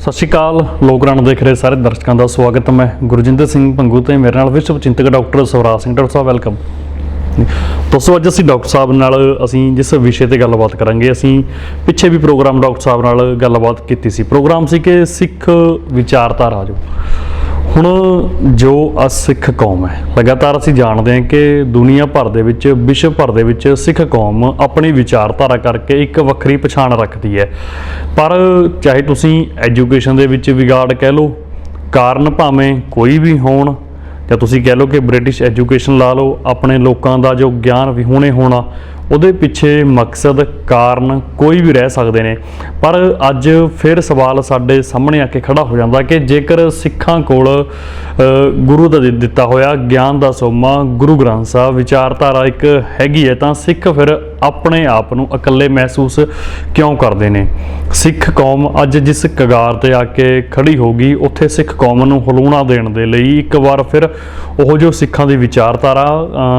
ਸਤਿ ਸ਼੍ਰੀ ਅਕਾਲ। ਲੋਕਰਾਣ ਦੇਖ ਰਹੇ ਸਾਰੇ ਦਰਸ਼ਕਾਂ ਦਾ ਸਵਾਗਤ। ਮੈਂ ਗੁਰਜਿੰਦਰ ਸਿੰਘ ਭੰਗੂ ਤੇ ਮੇਰੇ ਨਾਲ ਵਿਸ਼ਵ ਚਿੰਤਕ ਡਾਕਟਰ ਸਵਰਾਜ ਸਿੰਘ। ਡਾਕਟਰ ਸਾਹਿਬ ਵੈਲਕਮ। ਦੋਸਤੋ ਅੱਜ ਅਸੀਂ ਡਾਕਟਰ ਸਾਹਿਬ ਨਾਲ ਜਿਸ ਵਿਸ਼ੇ ਤੇ ਗੱਲਬਾਤ ਕਰਾਂਗੇ, ਅਸੀਂ ਪਿੱਛੇ ਵੀ ਪ੍ਰੋਗਰਾਮ ਡਾਕਟਰ ਸਾਹਿਬ ਨਾਲ ਗੱਲਬਾਤ ਕੀਤੀ ਸੀ। ਪ੍ਰੋਗਰਾਮ ਸੀ ਕਿ ਸਿੱਖ ਵਿਚਾਰਧਾਰਾ ਹੁਣ ਜੋ ਸਿੱਖ ਕੌਮ ਹੈ, ਲਗਾਤਾਰ ਅਸੀਂ ਜਾਣਦੇ ਹਾਂ ਕਿ ਦੁਨੀਆ ਭਰ ਦੇ ਵਿੱਚ, ਵਿਸ਼ਵ ਭਰ ਦੇ ਵਿੱਚ ਸਿੱਖ ਕੌਮ ਆਪਣੀ ਵਿਚਾਰਧਾਰਾ ਕਰਕੇ ਇੱਕ ਵੱਖਰੀ ਪਛਾਣ ਰੱਖਦੀ ਹੈ। ਪਰ ਚਾਹੇ ਤੁਸੀਂ ਐਜੂਕੇਸ਼ਨ ਦੇ ਵਿੱਚ ਵਿਗਾੜ ਕਹਿ ਲਓ, ਕਾਰਨ ਭਾਵੇਂ ਕੋਈ ਵੀ ਹੋਣ, ਜਾਂ ਤੁਸੀਂ ਕਹਿ ਲਓ ਕਿ ਬ੍ਰਿਟਿਸ਼ ਐਜੂਕੇਸ਼ਨ ਲਾ ਲਓ, ਆਪਣੇ ਲੋਕਾਂ ਦਾ ਜੋ ਗਿਆਨ ਵਿਹੂਣੇ ਹੋਣਾ, ਉਹਦੇ ਪਿੱਛੇ ਮਕਸਦ ਕਾਰਨ ਕੋਈ ਵੀ ਰਹਿ ਸਕਦੇ ਨੇ। ਪਰ ਅੱਜ ਫਿਰ ਸਵਾਲ ਸਾਡੇ ਸਾਹਮਣੇ ਆ ਕੇ ਖੜਾ ਹੋ ਜਾਂਦਾ ਕਿ ਜੇਕਰ ਸਿੱਖਾਂ ਕੋਲ ਗੁਰੂ ਦਾ ਦਿੱਤਾ ਹੋਇਆ ਗਿਆਨ ਦਾ ਸੋਮਾ ਗੁਰੂ ਗ੍ਰੰਥ ਸਾਹਿਬ ਵਿਚਾਰਧਾਰਾ ਇੱਕ ਹੈਗੀ ਹੈ, ਤਾਂ ਸਿੱਖ ਫਿਰ ਆਪਣੇ ਆਪ ਨੂੰ ਇਕੱਲੇ ਮਹਿਸੂਸ ਕਿਉਂ ਕਰਦੇ ਨੇ? ਸਿੱਖ ਕੌਮ ਅੱਜ ਜਿਸ ਕਗਾਰ ਤੇ ਆ ਕੇ ਖੜੀ ਹੋ ਗਈ, ਉੱਥੇ ਸਿੱਖ ਕੌਮ ਨੂੰ ਹਲੂਣਾ ਦੇਣ ਦੇ ਲਈ ਇੱਕ ਵਾਰ ਫਿਰ ਉਹ ਜੋ ਸਿੱਖਾਂ ਦੀ ਵਿਚਾਰਧਾਰਾ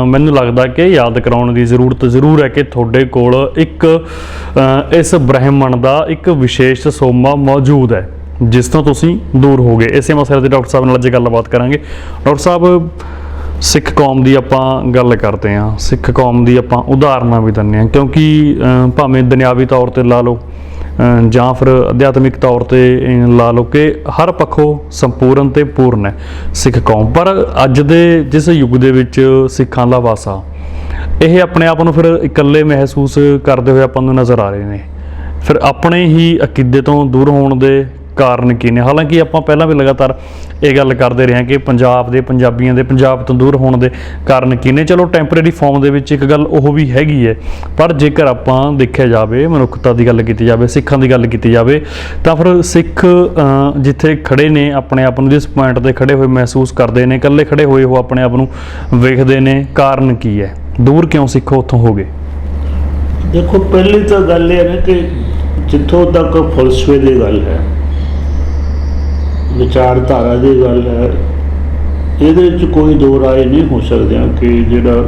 ਮੈਨੂੰ ਲੱਗਦਾ ਕਿ ਯਾਦ ਕਰਾਉਣ ਦੀ ਜ਼ਰੂਰਤ ਜ਼ਰੂਰ ਹੈ ਕਿ ਤੁਹਾਡੇ ਕੋਲ ਇੱਕ ਇਸ ਬ੍ਰਹਿਮੰਡ ਦਾ ਇੱਕ ਵਿਸ਼ੇਸ਼ ਸੋਮਾ ਮੌਜੂਦ ਹੈ ਜਿਸ ਤੋਂ ਤੁਸੀਂ ਦੂਰ ਹੋ ਗਏ। ਇਸੇ ਮਸਲੇ ਤੇ ਡਾਕਟਰ ਸਾਹਿਬ ਨਾਲ ਅੱਜ ਗੱਲਬਾਤ ਕਰਾਂਗੇ। ਡਾਕਟਰ ਸਾਹਿਬ, ਸਿੱਖ ਕੌਮ ਦੀ ਆਪਾਂ ਗੱਲ ਕਰਦੇ ਹਾਂ, ਸਿੱਖ ਕੌਮ ਦੀ ਆਪਾਂ ਉਦਾਹਰਨਾਂ ਵੀ ਦਿੰਦੇ ਹਾਂ, ਕਿਉਂਕਿ ਭਾਵੇਂ ਦੁਨਿਆਵੀ ਤੌਰ 'ਤੇ ਲਾ ਲਓ ਜਾਂ ਫਿਰ ਅਧਿਆਤਮਿਕ ਤੌਰ 'ਤੇ ਲਾ ਲਓ ਕਿ ਹਰ ਪੱਖੋਂ ਸੰਪੂਰਨ ਅਤੇ ਪੂਰਨ ਹੈ ਸਿੱਖ ਕੌਮ। ਪਰ ਅੱਜ ਦੇ ਜਿਸ ਯੁੱਗ ਦੇ ਵਿੱਚ ਸਿੱਖਾਂ ਦਾ ਵਾਸਾ, ਇਹ ਆਪਣੇ ਆਪ ਨੂੰ ਫਿਰ ਇਕੱਲੇ ਮਹਿਸੂਸ ਕਰਦੇ ਹੋਏ ਆਪਾਂ ਨੂੰ ਨਜ਼ਰ ਆ ਰਹੇ ਨੇ। ਫਿਰ ਆਪਣੇ ਹੀ ਅਕੀਦੇ ਤੋਂ ਦੂਰ ਹੋਣ ਦੇ ਕਾਰਨ ਕੀ ਨੇ? ਹਾਲਾਂਕਿ ਆਪਾਂ ਪਹਿਲਾਂ ਵੀ ਲਗਾਤਾਰ ਇਹ ਗੱਲ ਕਰਦੇ ਰਹੇ ਹਾਂ ਕਿ ਪੰਜਾਬ ਦੇ, ਪੰਜਾਬੀਆਂ ਦੇ ਪੰਜਾਬ ਤੋਂ ਦੂਰ ਹੋਣ ਦੇ ਕਾਰਨ ਕੀ ਨੇ। ਚਲੋ ਟੈਂਪਰੇਰੀ ਫਾਰਮ ਦੇ ਵਿੱਚ ਇੱਕ ਗੱਲ ਉਹ ਵੀ ਹੈਗੀ ਹੈ, ਪਰ ਜੇਕਰ ਆਪਾਂ ਦੇਖਿਆ ਜਾਵੇ, ਮਨੁੱਖਤਾ ਦੀ ਗੱਲ ਕੀਤੀ ਜਾਵੇ, ਸਿੱਖਾਂ ਦੀ ਗੱਲ ਕੀਤੀ ਜਾਵੇ, ਤਾਂ ਫਿਰ ਸਿੱਖ ਜਿੱਥੇ ਖੜੇ ਨੇ, ਆਪਣੇ ਆਪ ਨੂੰ ਜਿਸ ਪੁਆਇੰਟ 'ਤੇ ਖੜੇ ਹੋਏ ਮਹਿਸੂਸ ਕਰਦੇ ਨੇ, ਇਕੱਲੇ ਖੜੇ ਹੋਏ ਉਹ ਆਪਣੇ ਆਪ ਨੂੰ ਵੇਖਦੇ ਨੇ। ਕਾਰਨ ਕੀ ਹੈ? ਦੂਰ ਕਿਉਂ ਸਿੱਖ ਉੱਥੋਂ ਹੋ ਗਏ? ਦੇਖੋ, ਪਹਿਲੀ ਤਾਂ ਗੱਲ ਇਹ ਹੈ ਕਿ ਜਿੱਥੋਂ ਤੱਕ ਫਲਸਫੇ ਦੀ ਗੱਲ ਹੈ, ਵਿਚਾਰਧਾਰਾ ਦੀ ਗੱਲ ਹੈ, ਇਹਦੇ ਵਿੱਚ ਕੋਈ ਦੋ ਰਾਏ ਨਹੀਂ ਹੋ ਸਕਦੀਆਂ ਕਿ ਜਿਹੜਾ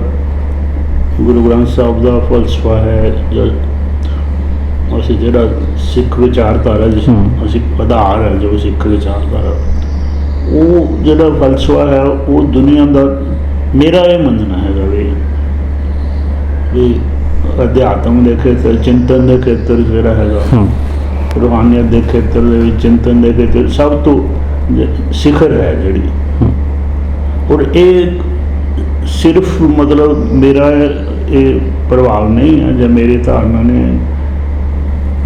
ਗੁਰੂ ਗ੍ਰੰਥ ਸਾਹਿਬ ਦਾ ਫਲਸਫਾ ਹੈ, ਜਾਂ ਅਸੀਂ ਜਿਹੜਾ ਸਿੱਖ ਵਿਚਾਰਧਾਰਾ ਅਸੀਂ ਆਧਾਰ ਹੈ, ਜੋ ਸਿੱਖ ਵਿਚਾਰਧਾਰਾ, ਉਹ ਜਿਹੜਾ ਫਲਸਫਾ ਹੈ ਉਹ ਦੁਨੀਆ ਦਾ, ਮੇਰਾ ਇਹ ਮੰਨਣਾ ਹੈਗਾ ਵੀ ਅਧਿਆਤਮ ਦੇ ਖੇਤਰ, ਚਿੰਤਨ ਦੇ ਖੇਤਰ ਜਿਹੜਾ ਹੈਗਾ, ਰੂਹਾਨੀਅਤ ਦੇ ਖੇਤਰ ਦੇ ਵਿੱਚ, ਚਿੰਤਨ ਦੇ ਖੇਤਰ ਸਭ ਤੋਂ ਸਿਖਰ ਹੈ ਜਿਹੜੀ। ਔਰ ਇਹ ਸਿਰਫ ਮਤਲਬ ਮੇਰਾ ਇਹ ਪ੍ਰਭਾਵ ਨਹੀਂ ਹੈ ਜਾਂ ਮੇਰੀ ਧਾਰਨਾ ਨਹੀਂ ਹੈ,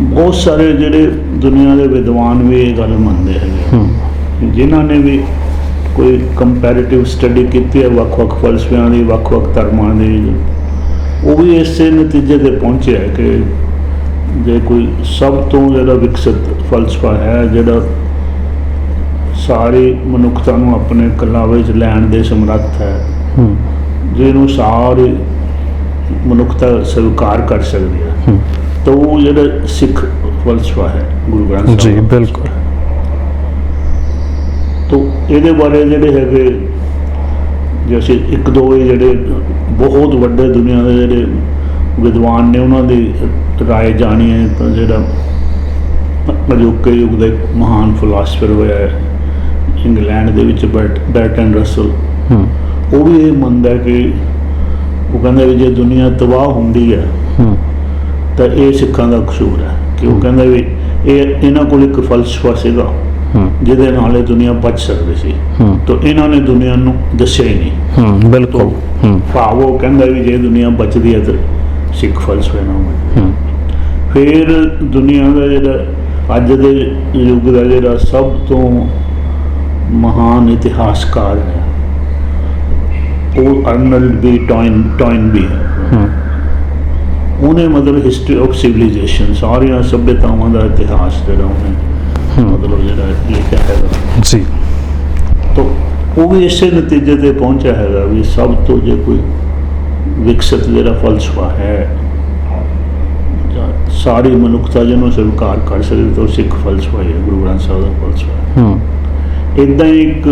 ਬਹੁਤ ਸਾਰੇ ਜਿਹੜੇ ਦੁਨੀਆ ਦੇ ਵਿਦਵਾਨ ਵੀ ਇਹ ਗੱਲ ਮੰਨਦੇ ਹੈਗੇ, ਜਿਨ੍ਹਾਂ ਨੇ ਵੀ ਕੋਈ ਕੰਪੈਰੀਟਿਵ ਸਟੱਡੀ ਕੀਤੀ ਹੈ ਵੱਖ-ਵੱਖ ਫਲਸਫਿਆਂ ਦੀ, ਵੱਖ-ਵੱਖ ਧਰਮਾਂ ਦੀ, ਉਹ ਵੀ ਇਸੇ ਨਤੀਜੇ 'ਤੇ ਪਹੁੰਚਿਆ ਕਿ ਜੇ ਕੋਈ ਸਭ ਤੋਂ ਜਿਹੜਾ ਵਿਕਸਿਤ ਫਲਸਫਾ ਹੈ, ਜਿਹੜਾ ਸਾਰੀ ਮਨੁੱਖਤਾ ਨੂੰ ਆਪਣੇ ਕਲਾਵੇ 'ਚ ਲੈਣ ਦੇ ਸਮਰੱਥ ਹੈ, ਜਿਹਨੂੰ ਸਾਰੀ ਮਨੁੱਖਤਾ ਸਵੀਕਾਰ ਕਰ ਸਕਦੀ ਹੈ, ਤਾਂ ਉਹ ਜਿਹੜਾ ਸਿੱਖ ਫਲਸਫਾ ਹੈ ਗੁਰੂ ਗ੍ਰੰਥ ਸਾਹਿਬ ਜੀ। ਬਿਲਕੁਲ। ਤਾਂ ਇਹਦੇ ਬਾਰੇ ਜਿਹੜੇ ਹੈਗੇ, ਜੈਸੇ ਇੱਕ ਦੋ ਜਿਹੜੇ ਬਹੁਤ ਵੱਡੇ ਦੁਨੀਆ ਦੇ ਜਿਹੜੇ ਵਿਦਵਾਨ ਨੇ, ਉਹਨਾਂ ਦੀ ਰਾਏ ਜਾਣੀ ਹੈ, ਤਾਂ ਜਿਹੜਾ ਅਜੋਕੇ ਯੁੱਗ ਦੇ ਮਹਾਨ ਫਿਲਾਸਫਰ ਹੋਇਆ ਹੈ ਇੰਗਲੈਂਡ ਦੇ ਵਿੱਚ ਬਰਟਨ ਰਸਲ, ਉਹ ਵੀ ਇਹ ਮੰਨਦਾ ਕਿ ਉਹ ਕਹਿੰਦਾ ਵੀ ਜੇ ਦੁਨੀਆ ਤਬਾਹ ਹੁੰਦੀ ਹੈ ਤਾਂ ਇਹ ਸਿੱਖਾਂ ਦਾ ਕਸੂਰ ਹੈ, ਕਿ ਉਹ ਕਹਿੰਦਾ ਵੀ ਇਹਨਾਂ ਕੋਲ ਇੱਕ ਫਲਸਫਾ ਸੀਗਾ ਜਿਹਦੇ ਨਾਲ ਇਹ ਦੁਨੀਆ ਬਚ ਸਕਦੀ ਸੀ, ਤਾਂ ਇਹਨਾਂ ਨੇ ਦੁਨੀਆ ਨੂੰ ਦੱਸਿਆ ਹੀ ਨਹੀਂ। ਬਿਲਕੁਲ। ਭਾਵ ਉਹ ਕਹਿੰਦਾ ਵੀ ਜੇ ਦੁਨੀਆ ਬਚਦੀ ਹੈ ਤਾਂ ਸਿੱਖ ਫਲਸਫੇ ਨਾਲ। ਫਿਰ ਦੁਨੀਆ ਦਾ ਜਿਹੜਾ ਅੱਜ ਦੇ ਯੁੱਗ ਦਾ ਜਿਹੜਾ ਸਭ ਤੋਂ ਮਹਾਨ ਇਤਿਹਾਸਕਾਰ ਹੈ, ਉਹ ਅਰਨਲਡ ਬੀ ਟੋਇਨਬੀ ਹੈ। ਉਹਨੇ ਮਤਲਬ ਹਿਸਟਰੀ ਆਫ ਸਿਵਿਲਾਈਜੇਸ਼ਨ, ਸਾਰੀਆਂ ਸਭਿਅਤਾਵਾਂ ਦਾ ਇਤਿਹਾਸ ਜਿਹੜਾ ਉਹਨੇ ਮਤਲਬ ਜਿਹੜਾ ਲਿਖਿਆ ਹੈਗਾ ਜੀ, ਤਾਂ ਉਹ ਵੀ ਇਸੇ ਨਤੀਜੇ 'ਤੇ ਪਹੁੰਚਿਆ ਹੈਗਾ ਵੀ ਸਭ ਤੋਂ ਜੇ ਕੋਈ ਵਿਕਸਿਤ ਜਿਹੜਾ ਫਲਸਫਾ ਹੈ, ਸਾਰੀ ਮਨੁੱਖਤਾ ਜਿਹਨੂੰ ਸਵੀਕਾਰ ਕਰ ਸਕਦੀ, ਤਾਂ ਸਿੱਖ ਫਲਸਫਾ ਹੈ, ਗੁਰੂ ਗ੍ਰੰਥ ਸਾਹਿਬ ਦਾ ਫਲਸਫਾ। ਇੱਦਾਂ ਹੀ ਇੱਕ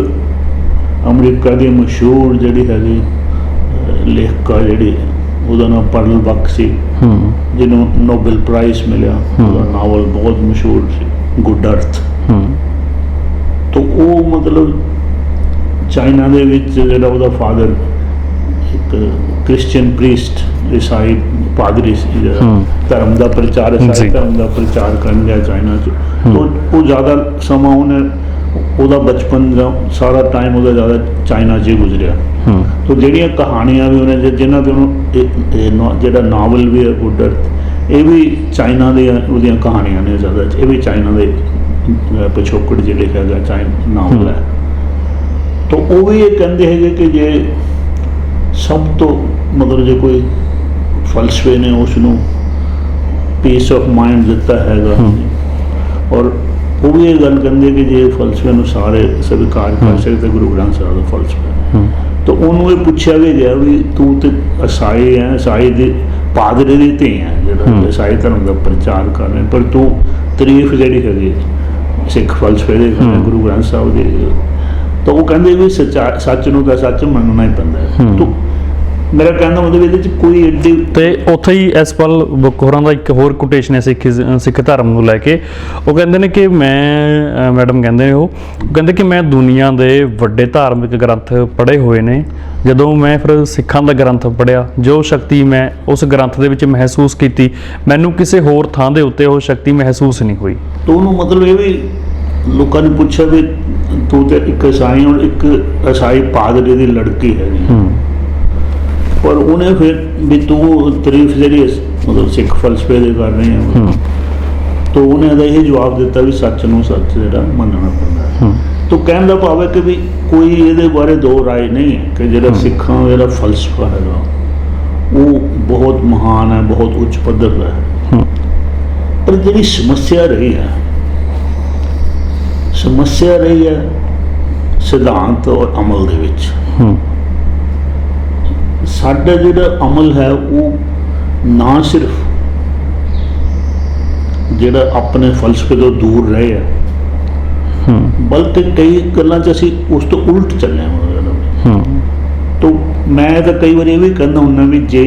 ਅਮਰੀਕਾ ਦੀ ਮਸ਼ਹੂਰ ਜਿਹੜੀ ਹੈਗੀ ਲੇਖਕਾ, ਜਿਹੜੀ ਉਹਦਾ ਨਾਮ ਪਰਲ ਬਕ ਸੀ, ਜਿਹਨੂੰ ਨੋਬਲ ਪ੍ਰਾਈਜ਼ ਮਿਲਿਆ, ਉਹਦਾ ਨਾਵਲ ਬਹੁਤ ਮਸ਼ਹੂਰ ਸੀ, ਗੁੱਡ ਅਰਥ। ਤਾਂ ਉਹ ਮਤਲਬ ਚਾਈਨਾ ਦੇ ਵਿੱਚ ਜਿਹੜਾ ਉਹਦਾ ਫਾਦਰ ਇੱਕ ਕ੍ਰਿਸਚੀਅਨ ਪ੍ਰੀਸਟ ਈਸਾਈ ਪਾਦਰੀ ਸੀ ਜਿਹੜਾ ਧਰਮ ਦਾ ਪ੍ਰਚਾਰ ਈਸਾਈ ਧਰਮ ਦਾ ਪ੍ਰਚਾਰ ਕਰਨ ਗਿਆ ਚਾਈਨਾ 'ਚ। ਤਾਂ ਉਹ ਜ਼ਿਆਦਾ ਸਮਾਂ ਉਹਦਾ ਬਚਪਨ ਦਾ ਸਾਰਾ ਟਾਈਮ ਉਹਦਾ ਜ਼ਿਆਦਾ ਚਾਈਨਾ 'ਚ ਹੀ ਗੁਜ਼ਰਿਆ। ਤਾਂ ਜਿਹੜੀਆਂ ਕਹਾਣੀਆਂ ਵੀ ਉਹਨੇ ਜਿਨ੍ਹਾਂ 'ਤੇ ਉਹਨੂੰ ਜਿਹੜਾ ਨਾਵਲ ਵੀ ਹੈ ਗੁੱਡ ਅਰਥ, ਇਹ ਵੀ ਚਾਈਨਾ ਦੀਆਂ ਉਹਦੀਆਂ ਕਹਾਣੀਆਂ ਨੇ ਜ਼ਿਆਦਾ। ਇਹ ਵੀ ਚਾਈਨਾ ਦੇ ਪਿਛੋਕੜ ਜਿਹੜੇ ਹੈਗਾ ਚਾਈਨਾ ਨਾਵਲ ਹੈ। ਤਾਂ ਉਹ ਵੀ ਇਹ ਕਹਿੰਦੇ ਹੈਗੇ ਕਿ ਜੇ ਸਭ ਤੋਂ ਮਤਲਬ ਜੇ ਕੋਈ ਫਲਸਫੇ ਨੇ ਉਸ ਨੂੰ ਪੀਸ ਆਫ ਮਾਈਂਡ ਦਿੱਤਾ ਹੈਗਾ, ਔਰ ਉਹ ਵੀ ਇਹ ਗੱਲ ਕਹਿੰਦੇ ਕਿ ਜੇ ਫਲਸਫੇ ਨੂੰ ਸਾਰੇ ਸਵੀਕਾਰ ਕਰ ਸਕਦੇ ਗੁਰੂ ਗ੍ਰੰਥ ਸਾਹਿਬ ਦਾ ਫਲਸਫਾ। ਤਾਂ ਉਹਨੂੰ ਇਹ ਪੁੱਛਿਆ ਵੀ ਗਿਆ ਵੀ ਤੂੰ ਤੇ ਈਸਾਈ ਹੈ, ਈਸਾਈ ਦੇ ਪਾਦਰੀ ਦੀ ਧੀ ਹੈ ਜਿਹੜਾ ਈਸਾਈ ਧਰਮ ਦਾ ਪ੍ਰਚਾਰ ਕਰ ਰਿਹਾ, ਪਰ ਤੂੰ ਤਾਰੀਫ ਜਿਹੜੀ ਹੈਗੀ ਸਿੱਖ ਫਲਸਫੇ ਦੇ ਗੁਰੂ ਗ੍ਰੰਥ ਸਾਹਿਬ ਦੀ। ਤਾਂ ਉਹ ਕਹਿੰਦੇ ਵੀ ਸੱਚ ਨੂੰ ਤਾਂ ਸੱਚ ਮੰਨਣਾ ਹੀ ਪੈਂਦਾ ਹੈ। ਤੂੰ ਮੇਰਾ ਕਹਿਣ ਦਾ ਮਤਲਬ ਇਹਦੇ 'ਚ ਕੋਈ ਐਡੀ ਤੇ ਉੱਥੇ ਹੀ ਇਸ ਪਲ ਬੁੱਕ ਹੋਰਾਂ ਦਾ ਇੱਕ ਹੋਰ ਕੋਟੇਸ਼ਨ ਹੈ ਸਿੱਖ ਧਰਮ ਨੂੰ ਲੈ ਕੇ। ਉਹ ਕਹਿੰਦੇ ਨੇ ਕਿ ਮੈਡਮ ਕਹਿੰਦੇ ਨੇ ਉਹ ਕਹਿੰਦੇ ਕਿ ਮੈਂ ਦੁਨੀਆ ਦੇ ਵੱਡੇ ਧਾਰਮਿਕ ਗ੍ਰੰਥ ਪੜ੍ਹੇ ਹੋਏ ਨੇ, ਜਦੋਂ ਮੈਂ ਫਿਰ ਸਿੱਖਾਂ ਦਾ ਗ੍ਰੰਥ ਪੜ੍ਹਿਆ, ਜੋ ਸ਼ਕਤੀ ਮੈਂ ਉਸ ਗ੍ਰੰਥ ਦੇ ਵਿੱਚ ਮਹਿਸੂਸ ਕੀਤੀ, ਮੈਨੂੰ ਕਿਸੇ ਹੋਰ ਥਾਂ ਦੇ ਉੱਤੇ ਉਹ ਸ਼ਕਤੀ ਮਹਿਸੂਸ ਨਹੀਂ ਹੋਈ। ਤਾਂ ਉਹਨੂੰ ਮਤਲਬ ਇਹ ਵੀ ਲੋਕਾਂ ਨੇ ਪੁੱਛਿਆ ਵੀ ਤੂੰ ਤੇ ਇੱਕ ਈਸਾਈ ਔਰ ਇੱਕ ਈਸਾਈ ਪਾਦਰੀ ਦੀ ਲੜਕੀ ਹੈਗੀ, ਪਰ ਉਹਨੇ ਫਿਰ ਵੀ ਤੂੰ ਤਾਰੀਫ ਜਿਹੜੀ ਮਤਲਬ ਸਿੱਖ ਫਲਸਫੇ ਦੇ ਕਰ ਰਹੇ ਆ, ਤਾਂ ਉਹਨੇ ਇਹਦਾ ਇਹ ਜਵਾਬ ਦਿੱਤਾ ਵੀ ਸੱਚ ਨੂੰ ਸੱਚ ਜਿਹੜਾ ਮੰਨਣਾ ਪੈਂਦਾ ਹੈ। ਤਾਂ ਕਹਿਣ ਦਾ ਭਾਵ ਹੈ ਕਿ ਵੀ ਕੋਈ ਇਹਦੇ ਬਾਰੇ ਦੋ ਰਾਏ ਨਹੀਂ ਹੈ ਕਿ ਜਿਹੜਾ ਸਿੱਖਾਂ ਦਾ ਜਿਹੜਾ ਫਲਸਫਾ ਹੈਗਾ ਉਹ ਬਹੁਤ ਮਹਾਨ ਹੈ, ਬਹੁਤ ਉੱਚ ਪੱਧਰ ਦਾ ਹੈ। ਪਰ ਜਿਹੜੀ ਸਮੱਸਿਆ ਰਹੀ ਹੈ ਸਿਧਾਂਤ ਔਰ ਅਮਲ ਦੇ ਵਿੱਚ। ਸਾਡਾ ਜਿਹੜਾ ਅਮਲ ਹੈ ਉਹ ਨਾ ਸਿਰਫ ਜਿਹੜਾ ਆਪਣੇ ਫਲਸਫੇ ਤੋਂ ਦੂਰ ਰਹੇ ਆ, ਬਲਕਿ ਕਈ ਗੱਲਾਂ 'ਚ ਅਸੀਂ ਉਸ ਤੋਂ ਉਲਟ ਚੱਲੇ ਹਾਂ। ਤਾਂ ਮੈਂ ਤਾਂ ਕਈ ਵਾਰੀ ਇਹ ਵੀ ਕਹਿੰਦਾ ਹੁੰਦਾ ਵੀ ਜੇ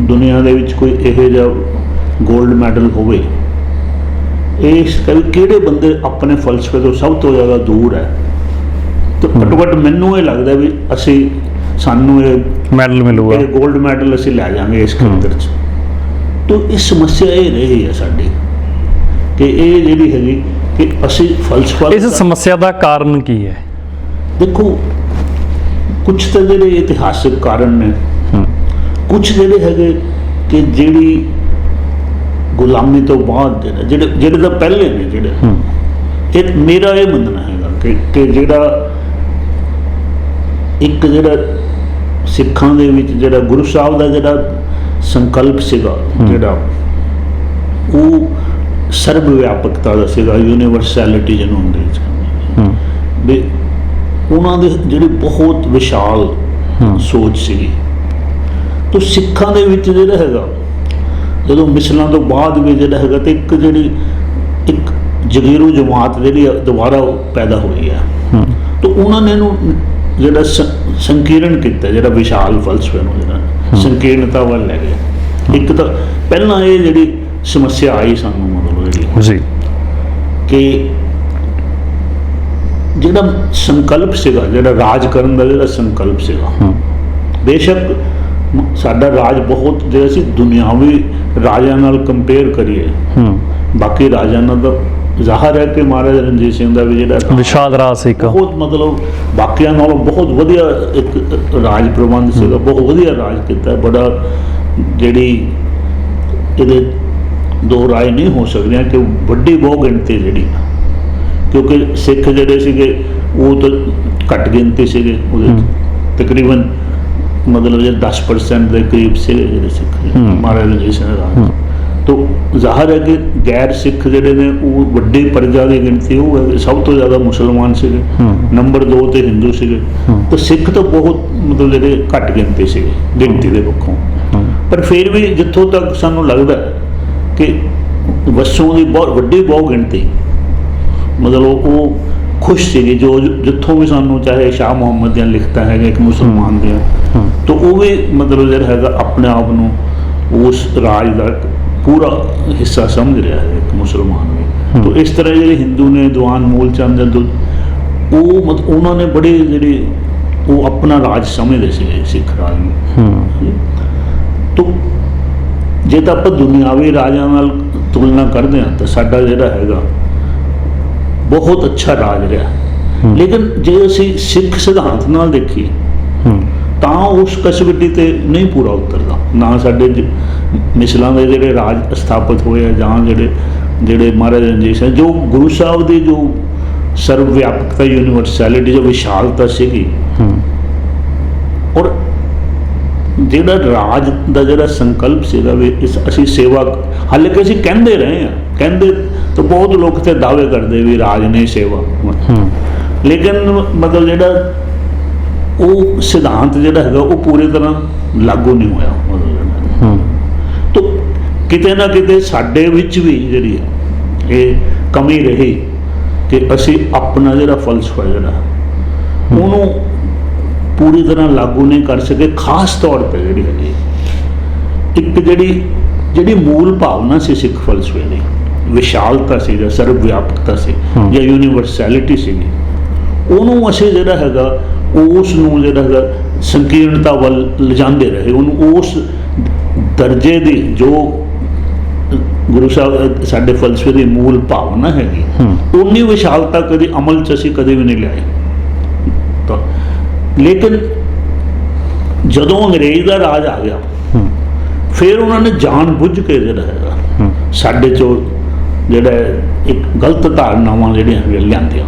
ਦੁਨੀਆ ਦੇ ਵਿੱਚ ਕੋਈ ਇਹੋ ਜਿਹਾ ਗੋਲਡ ਮੈਡਲ ਹੋਵੇ, ਇਸ ਕਿਹੜੇ ਬੰਦੇ ਆਪਣੇ ਫਲਸਫੇ ਤੋਂ ਸਭ ਤੋਂ ਜ਼ਿਆਦਾ ਦੂਰ ਹੈ, ਤਾਂ ਘੱਟੋ ਘੱਟ ਮੈਨੂੰ ਇਹ ਲੱਗਦਾ ਵੀ ਸਾਨੂੰ ਇਹ ਮੈਡਲ ਮਿਲੂਗਾ, ਇਹ ਗੋਲਡ ਮੈਡਲ ਅਸੀਂ ਲੈ ਜਾਵਾਂਗੇ ਇਸ ਖੇਤਰ 'ਚ। ਤਾਂ ਇਹ ਸਮੱਸਿਆ ਇਹ ਰਹੀ ਹੈ ਸਾਡੀ ਕਿ ਇਹ ਜਿਹੜੀ ਹੈਗੀ ਕਿ ਅਸੀਂ ਫਲਸਫਾ। ਇਸ ਸਮੱਸਿਆ ਦਾ ਕਾਰਨ ਕੀ ਹੈ? ਦੇਖੋ, ਕੁਝ ਤਾਂ ਜਿਹੜੇ ਇਤਿਹਾਸਿਕ ਕਾਰਨ ਨੇ, ਕੁਝ ਜਿਹੜੇ ਹੈਗੇ ਕਿ ਜਿਹੜੀ ਗੁਲਾਮੀ ਤੋਂ ਬਾਅਦ ਜਿਹੜੇ ਤਾਂ ਪਹਿਲੇ ਨੇ ਜਿਹੜੇ ਮੇਰਾ ਇਹ ਮੰਨਣਾ ਹੈਗਾ ਕਿ ਜਿਹੜਾ ਸਿੱਖਾਂ ਦੇ ਵਿੱਚ ਜਿਹੜਾ ਗੁਰੂ ਸਾਹਿਬ ਦਾ ਜਿਹੜਾ ਸੰਕਲਪ ਸੀਗਾ, ਜਿਹੜਾ ਉਹ ਸਰਬ ਵਿਆਪਕਤਾ ਦਾ ਸੀਗਾ, ਯੂਨੀਵਰਸੈਲਿਟੀ ਜਿਹਨੂੰ ਹੁੰਦੀ ਵੀ ਉਹਨਾਂ ਦੇ ਜਿਹੜੀ ਬਹੁਤ ਵਿਸ਼ਾਲ ਸੋਚ ਸੀਗੀ। ਤਾਂ ਸਿੱਖਾਂ ਦੇ ਵਿੱਚ ਜਿਹੜਾ ਹੈਗਾ ਜਦੋਂ ਮਿਸਲਾਂ ਤੋਂ ਬਾਅਦ ਵੀ ਜਿਹੜਾ ਹੈਗਾ ਤੇ ਇੱਕ ਜਗੀਰੂ ਜਮਾਤ ਜਿਹੜੀ ਦੁਬਾਰਾ ਪੈਦਾ ਹੋਈ ਹੈ। ਤਾਂ ਉਹਨਾਂ ਨੇ ਇਹਨੂੰ ਜਿਹੜਾ ਸੰਕੀਰਣ ਕੀਤਾ, ਜਿਹੜਾ ਵਿਸ਼ਾਲ ਫਲਸਫੇ ਨੂੰ ਜਿਹੜਾ ਸੰਕੀਰਣਤਾ ਵੱਲ ਲੈ ਗਿਆ। ਇੱਕ ਤਾਂ ਪਹਿਲਾਂ ਇਹ ਜਿਹੜੀ ਸਮੱਸਿਆ ਆਈ ਸਾਨੂੰ ਮਤਲਬ ਜਿਹੜੀ ਕਿ ਜਿਹੜਾ ਸੰਕਲਪ ਸੀਗਾ, ਜਿਹੜਾ ਰਾਜ ਕਰਨ ਦਾ ਜਿਹੜਾ ਸੰਕਲਪ ਸੀਗਾ, ਬੇਸ਼ੱਕ ਸਾਡਾ ਰਾਜ ਬਹੁਤ ਜੇ ਅਸੀਂ ਦੁਨਿਆਵੀ ਰਾਜਾਂ ਨਾਲ ਕੰਪੇਅਰ ਕਰੀਏ ਬਾਕੀ ਰਾਜਾਂ ਨਾਲ ਤਾਂ ਜ਼ਾਹਰ ਹੈ ਕਿ ਮਹਾਰਾਜਾ ਰਣਜੀਤ ਸਿੰਘ ਦਾ ਵੀ ਜਿਹੜਾ ਵਿਸ਼ਾਲ ਰਾਜ ਸੀ, ਬਹੁਤ ਮਤਲਬ ਬਾਕੀਆਂ ਨਾਲੋਂ ਬਹੁਤ ਵਧੀਆ ਇੱਕ ਰਾਜ ਪ੍ਰਬੰਧ ਸੀਗਾ, ਬਹੁਤ ਵਧੀਆ ਰਾਜ ਕੀਤਾ। ਬੜਾ ਜਿਹੜੀ ਇਹਦੇ ਦੋ ਰਾਏ ਨਹੀਂ ਹੋ ਸਕਦੀਆਂ ਕਿ ਵੱਡੀ ਬਹੁ ਗਿਣਤੀ ਜਿਹੜੀ, ਕਿਉਂਕਿ ਸਿੱਖ ਜਿਹੜੇ ਸੀਗੇ ਉਹ ਤਾਂ ਘੱਟ ਗਿਣਤੀ ਸੀਗੇ, ਉਹਦੇ ਤਕਰੀਬਨ ਮਤਲਬ ਜੇ 10% ਦੇ ਕਰੀਬ ਸੀਗੇ ਜਿਹੜੇ ਸਿੱਖ ਮਹਾਰਾਜਾ ਰਣਜੀਤ ਸਿੰਘ ਰਾਜ। ਤਾਂ ਜ਼ਾਹਰ ਹੈ ਕਿ ਗੈਰ ਸਿੱਖ ਜਿਹੜੇ ਨੇ ਉਹ ਵੱਡੀ ਪ੍ਰਜਾ ਦੀ ਗਿਣਤੀ ਉਹ ਹੈ, ਸਭ ਤੋਂ ਜ਼ਿਆਦਾ ਮੁਸਲਮਾਨ ਸੀਗੇ, ਨੰਬਰ 2 ਤੇ ਹਿੰਦੂ ਸੀਗੇ। ਤਾਂ ਸਿੱਖ ਤਾਂ ਬਹੁਤ ਮਤਲਬ ਜਿਹੜੇ ਘੱਟ ਗਿਣਤੀ ਸੀਗੇ ਗਿਣਤੀ ਦੇ ਪੱਖੋਂ। ਪਰ ਫਿਰ ਵੀ ਜਿੱਥੋਂ ਤੱਕ ਸਾਨੂੰ ਲੱਗਦਾ ਕਿ ਵਸੋਂ ਦੀ ਬਹੁਤ ਵੱਡੀ ਬਹੁ ਗਿਣਤੀ ਮਤਲਬ ਉਹ ਖੁਸ਼ ਸੀਗੀ, ਜੋ ਜਿੱਥੋਂ ਵੀ ਸਾਨੂੰ ਚਾਹੇ ਸ਼ਾਹ ਮੁਹੰਮਦ ਦੀਆਂ ਲਿਖਤਾਂ ਹੈਗੀਆਂ ਇੱਕ ਮੁਸਲਮਾਨ ਦੀਆਂ, ਤਾਂ ਉਹ ਵੀ ਮਤਲਬ ਜਿਹੜਾ ਹੈਗਾ ਆਪਣੇ ਆਪ ਨੂੰ ਉਸ ਰਾਜ ਦਾ ਪੂਰਾ ਹਿੱਸਾ ਸਮਝ ਰਿਹਾ ਹੈ ਇੱਕ ਮੁਸਲਮਾਨ ਵੀ। ਤਾਂ ਇਸ ਤਰ੍ਹਾਂ ਜਿਹੜੇ ਹਿੰਦੂ ਨੇ ਦੀਵਾਨ ਮੂਲ ਚੰਦ ਉਹ ਮਤਲਬ ਉਹਨਾਂ ਨੇ ਬੜੇ ਜਿਹੜੇ ਉਹ ਆਪਣਾ ਰਾਜ ਸਮਝਦੇ ਸੀ ਸਿੱਖ ਰਾਜ ਨੂੰ। ਤੋ ਜੇ ਤਾਂ ਆਪਾਂ ਦੁਨਿਆਵੀ ਰਾਜਾਂ ਨਾਲ ਤੁਲਨਾ ਕਰਦੇ ਹਾਂ ਤਾਂ ਸਾਡਾ ਜਿਹੜਾ ਹੈਗਾ ਬਹੁਤ ਅੱਛਾ ਰਾਜ ਰਿਹਾ। ਲੇਕਿਨ ਜੇ ਅਸੀਂ ਸਿੱਖ ਸਿਧਾਂਤ ਨਾਲ ਦੇਖੀਏ ਤਾਂ ਉਸ ਕਸਵੱਟੀ ਤੇ ਨਹੀਂ ਪੂਰਾ ਉਤਰਦਾ। ਨਾ ਸਾਡੇ ਮਿਸਲਾਂ ਦੇ ਜਿਹੜੇ ਰਾਜ ਸਥਾਪਿਤ ਹੋਏ ਆ ਜਾਂ ਜਿਹੜੇ ਮਹਾਰਾਜ ਰਣਜੀਤ ਸਿੰਘ ਜੋ ਗੁਰੂ ਸਾਹਿਬ ਦੀ ਜੋ ਸਰਵ ਵਿਆਪਕਤਾ ਯੂਨੀਵਰਸੈਲਿਟੀ ਜੋ ਵਿਸ਼ਾਲਤਾ ਸੀਗੀ ਔਰ ਜਿਹੜਾ ਰਾਜ ਦਾ ਜਿਹੜਾ ਸੰਕਲਪ ਸੀਗਾ ਵੀ ਅਸੀਂ ਸੇਵਾ ਹਾਲਾਂਕਿ ਅਸੀਂ ਕਹਿੰਦੇ ਰਹੇ ਹਾਂ ਕਹਿੰਦੇ ਤਾਂ ਬਹੁਤ ਲੋਕ ਤੇ ਦਾਅਵੇ ਕਰਦੇ ਵੀ ਰਾਜ ਨੇ ਸੇਵਾ ਲੇਕਿਨ ਮਤਲਬ ਜਿਹੜਾ ਉਹ ਸਿਧਾਂਤ ਜਿਹੜਾ ਹੈਗਾ ਉਹ ਪੂਰੀ ਤਰ੍ਹਾਂ ਲਾਗੂ ਨਹੀਂ ਹੋਇਆ ਮਤਲਬ ਤਾਂ ਕਿਤੇ ਨਾ ਕਿਤੇ ਸਾਡੇ ਵਿੱਚ ਵੀ ਜਿਹੜੀ ਇਹ ਕਮੀ ਰਹੀ ਕਿ ਅਸੀਂ ਆਪਣਾ ਜਿਹੜਾ ਫਲਸਫਾ ਜਿਹੜਾ ਉਹਨੂੰ ਪੂਰੀ ਤਰ੍ਹਾਂ ਲਾਗੂ ਨਹੀਂ ਕਰ ਸਕੇ। ਖਾਸ ਤੌਰ 'ਤੇ ਜਿਹੜੀ ਹੈਗੀ ਇੱਕ ਜਿਹੜੀ ਮੂਲ ਭਾਵਨਾ ਸੀ ਸਿੱਖ ਫਲਸਫੇ ਦੀ ਵਿਸ਼ਾਲਤਾ ਸੀ ਜਾਂ ਸਰਵ ਵਿਆਪਕਤਾ ਸੀ ਜਾਂ ਯੂਨੀਵਰਸੈਲਿਟੀ ਸੀਗੀ ਉਹਨੂੰ ਅਸੀਂ ਜਿਹੜਾ ਹੈਗਾ ਉਸ ਨੂੰ ਜਿਹੜਾ ਹੈਗਾ ਸੰਕੀਰਣਤਾ ਵੱਲ ਲਿਜਾਂਦੇ ਰਹੇ। ਉਹਨੂੰ ਉਸ ਦਰਜੇ ਦੀ ਜੋ ਗੁਰੂ ਸਾਹਿਬ ਸਾਡੇ ਫਲਸਫੇ ਦੀ ਮੂਲ ਭਾਵਨਾ ਹੈਗੀ ਉਨੀ ਵਿਸ਼ਾਲਤਾ ਕਦੇ ਅਮਲ 'ਚ ਅਸੀਂ ਕਦੇ ਵੀ ਨਹੀਂ ਲਿਆਏ। ਤਾਂ ਲੇਕਿਨ ਜਦੋਂ ਅੰਗਰੇਜ਼ ਦਾ ਰਾਜ ਆ ਗਿਆ ਫਿਰ ਉਹਨਾਂ ਨੇ ਜਾਣ ਬੁੱਝ ਕੇ ਜਿਹੜਾ ਹੈਗਾ ਸਾਡੇ 'ਚੋਂ ਜਿਹੜਾ ਇੱਕ ਗਲਤ ਧਾਰਨਾਵਾਂ ਜਿਹੜੀਆਂ ਲਿਆਂਦੀਆਂ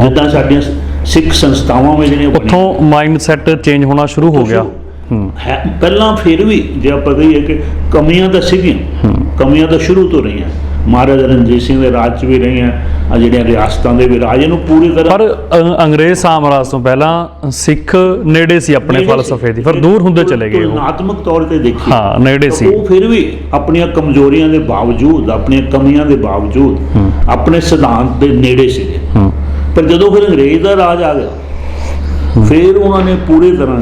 ਜਿੱਦਾਂ ਸਾਡੀਆਂ ਸਿੱਖ ਸੰਸਥਾਵਾਂ ਵਿੱਚ ਜਿਹੜੀਆਂ ਉੱਥੋਂ ਮਾਈਂਡ ਸੈੱਟ ਚੇਂਜ ਹੋਣਾ ਸ਼ੁਰੂ ਹੋ ਗਿਆ ਹੈ। ਪਹਿਲਾਂ ਫਿਰ ਵੀ ਜੇ ਆਪਾਂ ਕਹੀਏ ਕਿ ਕਮੀਆਂ ਤਾਂ ਸੀਗੀਆਂ ਕਮੀਆਂ ਤਾਂ ਸ਼ੁਰੂ ਤੋਂ ਰਹੀਆਂ ਮਹਾਰਾਜਾ ਰਣਜੀਤ ਸਿੰਘ ਦੇ ਰਾਜ 'ਚ ਵੀ ਰਹੀਆਂ ਆ ਜਿਹੜੀਆਂ ਰਿਆਸਤਾਂ ਦੇ ਵੀ ਰਾਜ ਇਹਨੂੰ ਪੂਰੀ ਤਰ੍ਹਾਂ ਪਰ ਅੰਗਰੇਜ਼ ਸਾਮਰਾਜ ਤੋਂ ਪਹਿਲਾਂ ਸਿੱਖ ਨੇੜੇ ਸੀ ਆਪਣੇ ਫਲਸਫੇ ਦੀ ਫਿਰ ਦੂਰ ਹੁੰਦੇ ਚਲੇ ਗਏ। ਤੁਲਨਾਤਮਕ ਤੌਰ ਤੇ ਦੇਖੀ ਨੇੜੇ ਸੀ ਉਹ ਫਿਰ ਵੀ ਆਪਣੀਆਂ ਕਮਜ਼ੋਰੀਆਂ ਦੇ ਬਾਵਜੂਦ ਆਪਣੀਆਂ ਕਮੀਆਂ ਦੇ ਬਾਵਜੂਦ ਆਪਣੇ ਸਿਧਾਂਤ ਦੇ ਨੇੜੇ ਸੀਗੇ। ਪਰ ਜਦੋਂ ਫਿਰ ਅੰਗਰੇਜ਼ ਦਾ ਰਾਜ ਆ ਗਿਆ ਫਿਰ ਉਹਨਾਂ ਨੇ ਪੂਰੀ ਤਰ੍ਹਾਂ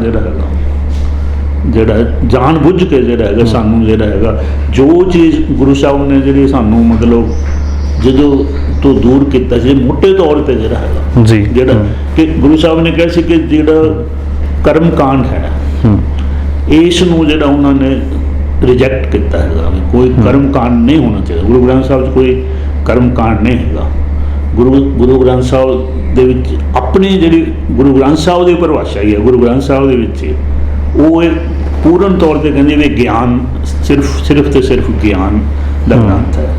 ਜਿਹੜਾ ਜਾਣ ਬੁੱਝ ਕੇ ਜਿਹੜਾ ਹੈਗਾ ਸਾਨੂੰ ਜਿਹੜਾ ਹੈਗਾ ਜੋ ਚੀਜ਼ ਗੁਰੂ ਸਾਹਿਬ ਨੇ ਜਿਹੜੀ ਸਾਨੂੰ ਮਤਲਬ ਜਦੋਂ ਤੋਂ ਦੂਰ ਕੀਤਾ ਸੀ ਮੋਟੇ ਤੌਰ ਤੇ ਜਿਹੜਾ ਹੈਗਾ ਜਿਹੜਾ ਕਿ ਗੁਰੂ ਸਾਹਿਬ ਨੇ ਕਿਹਾ ਸੀ ਕਿ ਜਿਹੜਾ ਕਰਮ ਕਾਂਡ ਹੈ ਇਸ ਨੂੰ ਜਿਹੜਾ ਉਹਨਾਂ ਨੇ ਰਿਜੈਕਟ ਕੀਤਾ ਹੈਗਾ ਕੋਈ ਕਰਮ ਕਾਂਡ ਨਹੀਂ ਹੋਣਾ ਚਾਹੀਦਾ। ਗੁਰੂ ਗ੍ਰੰਥ ਸਾਹਿਬ 'ਚ ਕੋਈ ਕਰਮ ਕਾਂਡ ਨਹੀਂ ਹੈਗਾ। ਗੁਰੂ ਗ੍ਰੰਥ ਸਾਹਿਬ ਦੇ ਵਿੱਚ ਆਪਣੀ ਜਿਹੜੀ ਗੁਰੂ ਗ੍ਰੰਥ ਸਾਹਿਬ ਦੀ ਪਰਿਭਾਸ਼ਾ ਹੀ ਹੈ ਗੁਰੂ ਗ੍ਰੰਥ ਸਾਹਿਬ ਦੇ ਵਿੱਚ ਉਹ ਇਹ ਪੂਰਨ ਤੌਰ ਤੇ ਕਹਿੰਦੇ ਵੀ ਗਿਆਨ ਸਿਰਫ ਤੇ ਸਿਰਫ ਗਿਆਨ ਦਾ ਗ੍ਰੰਥ ਹੈ।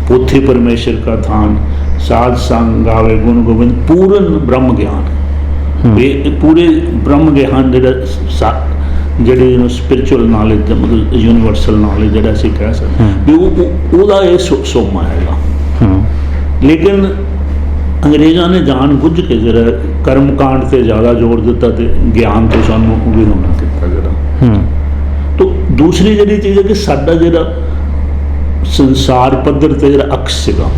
ਪੋਥੀ ਪਰਮੇਸ਼ਰ ਕਾ ਥਾਨ ਸਾਧ ਸੰਗ ਗਾਵੇ ਗੁਣ ਗੋਬਿੰਦ ਪੂਰਨ ਬ੍ਰਹਮ ਗਿਆਨ ਇਹ ਪੂਰੇ ਬ੍ਰਹਮ ਗਿਆਨ ਜਿਹੜੇ ਇਹਨੂੰ ਸਪਿਰਿਚੁਅਲ ਨੌਲੇਜ ਦਾ ਮਤਲਬ ਯੂਨੀਵਰਸਲ ਨੌਲੇਜ ਜਿਹੜਾ ਅਸੀਂ ਕਹਿ ਸਕਦੇ ਵੀ ਉਹਦਾ ਇਹ ਸੋਮਾ ਹੈਗਾ। ਲੇਕਿਨ ਅੰਗਰੇਜ਼ਾਂ ਨੇ ਜਾਣ ਬੁੱਝ ਕੇ ਜਿਹੜਾ ਕਰਮ ਕਾਂਡ ਤੇ ਜ਼ਿਆਦਾ ਜ਼ੋਰ ਦਿੱਤਾ ਤੇ ਗਿਆਨ ਤੋਂ ਸਾਨੂੰ ਵਿਰੋਧਾ ਕੀਤਾ ਜਿਹੜਾ। ਤਾਂ ਦੂਸਰੀ ਜਿਹੜੀ ਚੀਜ਼ ਹੈ ਕਿ ਸਾਡਾ ਜਿਹੜਾ ਸੰਸਾਰ ਪੱਧਰ ਤੇ ਜਿਹੜਾ ਅਕਸ ਸੀਗਾ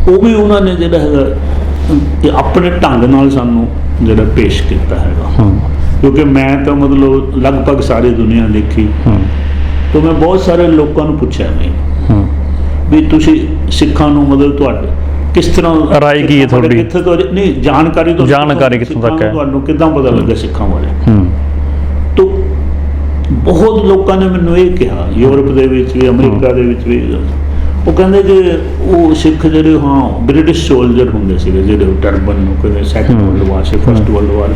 ਉਹ ਵੀ ਉਹਨਾਂ ਨੇ ਜਿਹੜਾ ਹੈਗਾ ਆਪਣੇ ਢੰਗ ਨਾਲ ਸਾਨੂੰ ਜਿਹੜਾ ਪੇਸ਼ ਕੀਤਾ ਹੈਗਾ। ਕਿਉਂਕਿ ਮੈਂ ਤਾਂ ਮਤਲਬ ਲਗਭਗ ਸਾਰੀ ਦੁਨੀਆ ਦੇਖੀ ਤਾਂ ਮੈਂ ਬਹੁਤ ਸਾਰੇ ਲੋਕਾਂ ਨੂੰ ਪੁੱਛਿਆ ਵੀ ਤੁਸੀਂ ਸਿੱਖਾਂ ਨੂੰ ਮਤਲਬ ਤੁਹਾਡੇ ਕਿਸ ਤਰ੍ਹਾਂ ਰਾਏ ਕੀ ਹੈ ਤੁਹਾਡੀ ਕਿੱਥੇ ਤੋਂ ਨਹੀਂ ਜਾਣਕਾਰੀ ਕਿੱਥੋਂ ਤੱਕ ਹੈ ਤੁਹਾਨੂੰ ਕਿੱਦਾਂ ਪਤਾ ਲੱਗਾ ਸਿੱਖਾਂ ਬਾਰੇ। ਤਾਂ ਬਹੁਤ ਲੋਕਾਂ ਨੇ ਮੈਨੂੰ ਇਹ ਕਿਹਾ ਯੂਰਪ ਦੇ ਵਿੱਚ ਵੀ ਅਮਰੀਕਾ ਦੇ ਵਿੱਚ ਵੀ ਉਹ ਕਹਿੰਦੇ ਕਿ ਉਹ ਸਿੱਖ ਜਿਹੜੇ ਬ੍ਰਿਟਿਸ਼ ਸੋਲਜਰ ਹੁੰਦੇ ਸੀਗੇ ਜਿਹੜੇ ਟਰਬਨ ਨੂੰ ਕਦੇ ਸੈਕੰਡ ਵਰਲਡ ਵਾਰ ਸੇ ਫਸਟ ਵਰਲਡ ਵਾਰ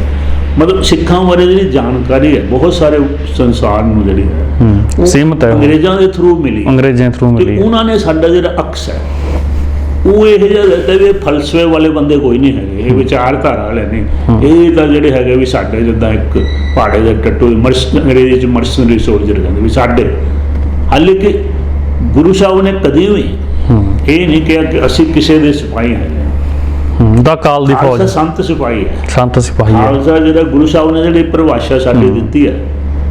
ਮਤਲਬ ਸਿੱਖਾਂ ਬਾਰੇ ਜਿਹੜੀ ਜਾਣਕਾਰੀ ਹੈ ਬਹੁਤ ਸਾਰੇ ਸੰਸਾਰ ਨੂੰ ਜਿਹੜੀ ਹੈ ਸੀਮਤ ਹੈ ਅੰਗਰੇਜ਼ਾਂ ਦੇ ਥਰੂ ਮਿਲੀ ਉਹਨਾਂ ਨੇ ਸਾਡਾ ਜਿਹੜਾ ਅਕਸ ਹੈ ਉਹ ਇਹ ਜਿਹਾ ਲੱਗਦਾ ਵੀ ਫਲਸਫੇ ਵਾਲੇ ਬੰਦੇ ਕੋਈ ਨਹੀਂ ਹੈਗੇ ਇਹ ਵਿਚਾਰਧਾਰਾ ਵਾਲੇ ਨਹੀਂ ਇਹ ਤਾਂ ਜਿਹੜੇ ਹੈਗੇ ਵੀ ਸਾਡੇ ਜਿੱਦਾਂ ਇੱਕ ਪਹਾੜੇ ਦੇ ਟੱਟੂ ਅੰਗਰੇਜ਼ੀ 'ਚ ਮਰਸਨਰੀ ਸੋਲਜਰ ਕਹਿੰਦੇ ਵੀ ਸਾਡੇ ਹਾਲਾਂਕਿ ਗੁਰੂ ਸਾਹਿਬ ਨੇ ਕਦੇ ਵੀ ਇਹ ਨਹੀਂ ਕਿਹਾ ਕਿ ਅਸੀਂ ਕਿਸੇ ਦੇ ਸਿਪਾਹੀ ਹੈਗੇ ਦਾ ਕਾਲ ਦੀ ਫੌਜ ਸੰਤ ਸਿਪਾਹੀ ਹੈ ਖਾਲਸਾ ਜਿਹੜਾ ਗੁਰੂ ਸਾਹਿਬ ਨੇ ਜਿਹੜੀ ਪਰਿਭਾਸ਼ਾ ਸਾਡੀ ਦਿੱਤੀ ਹੈ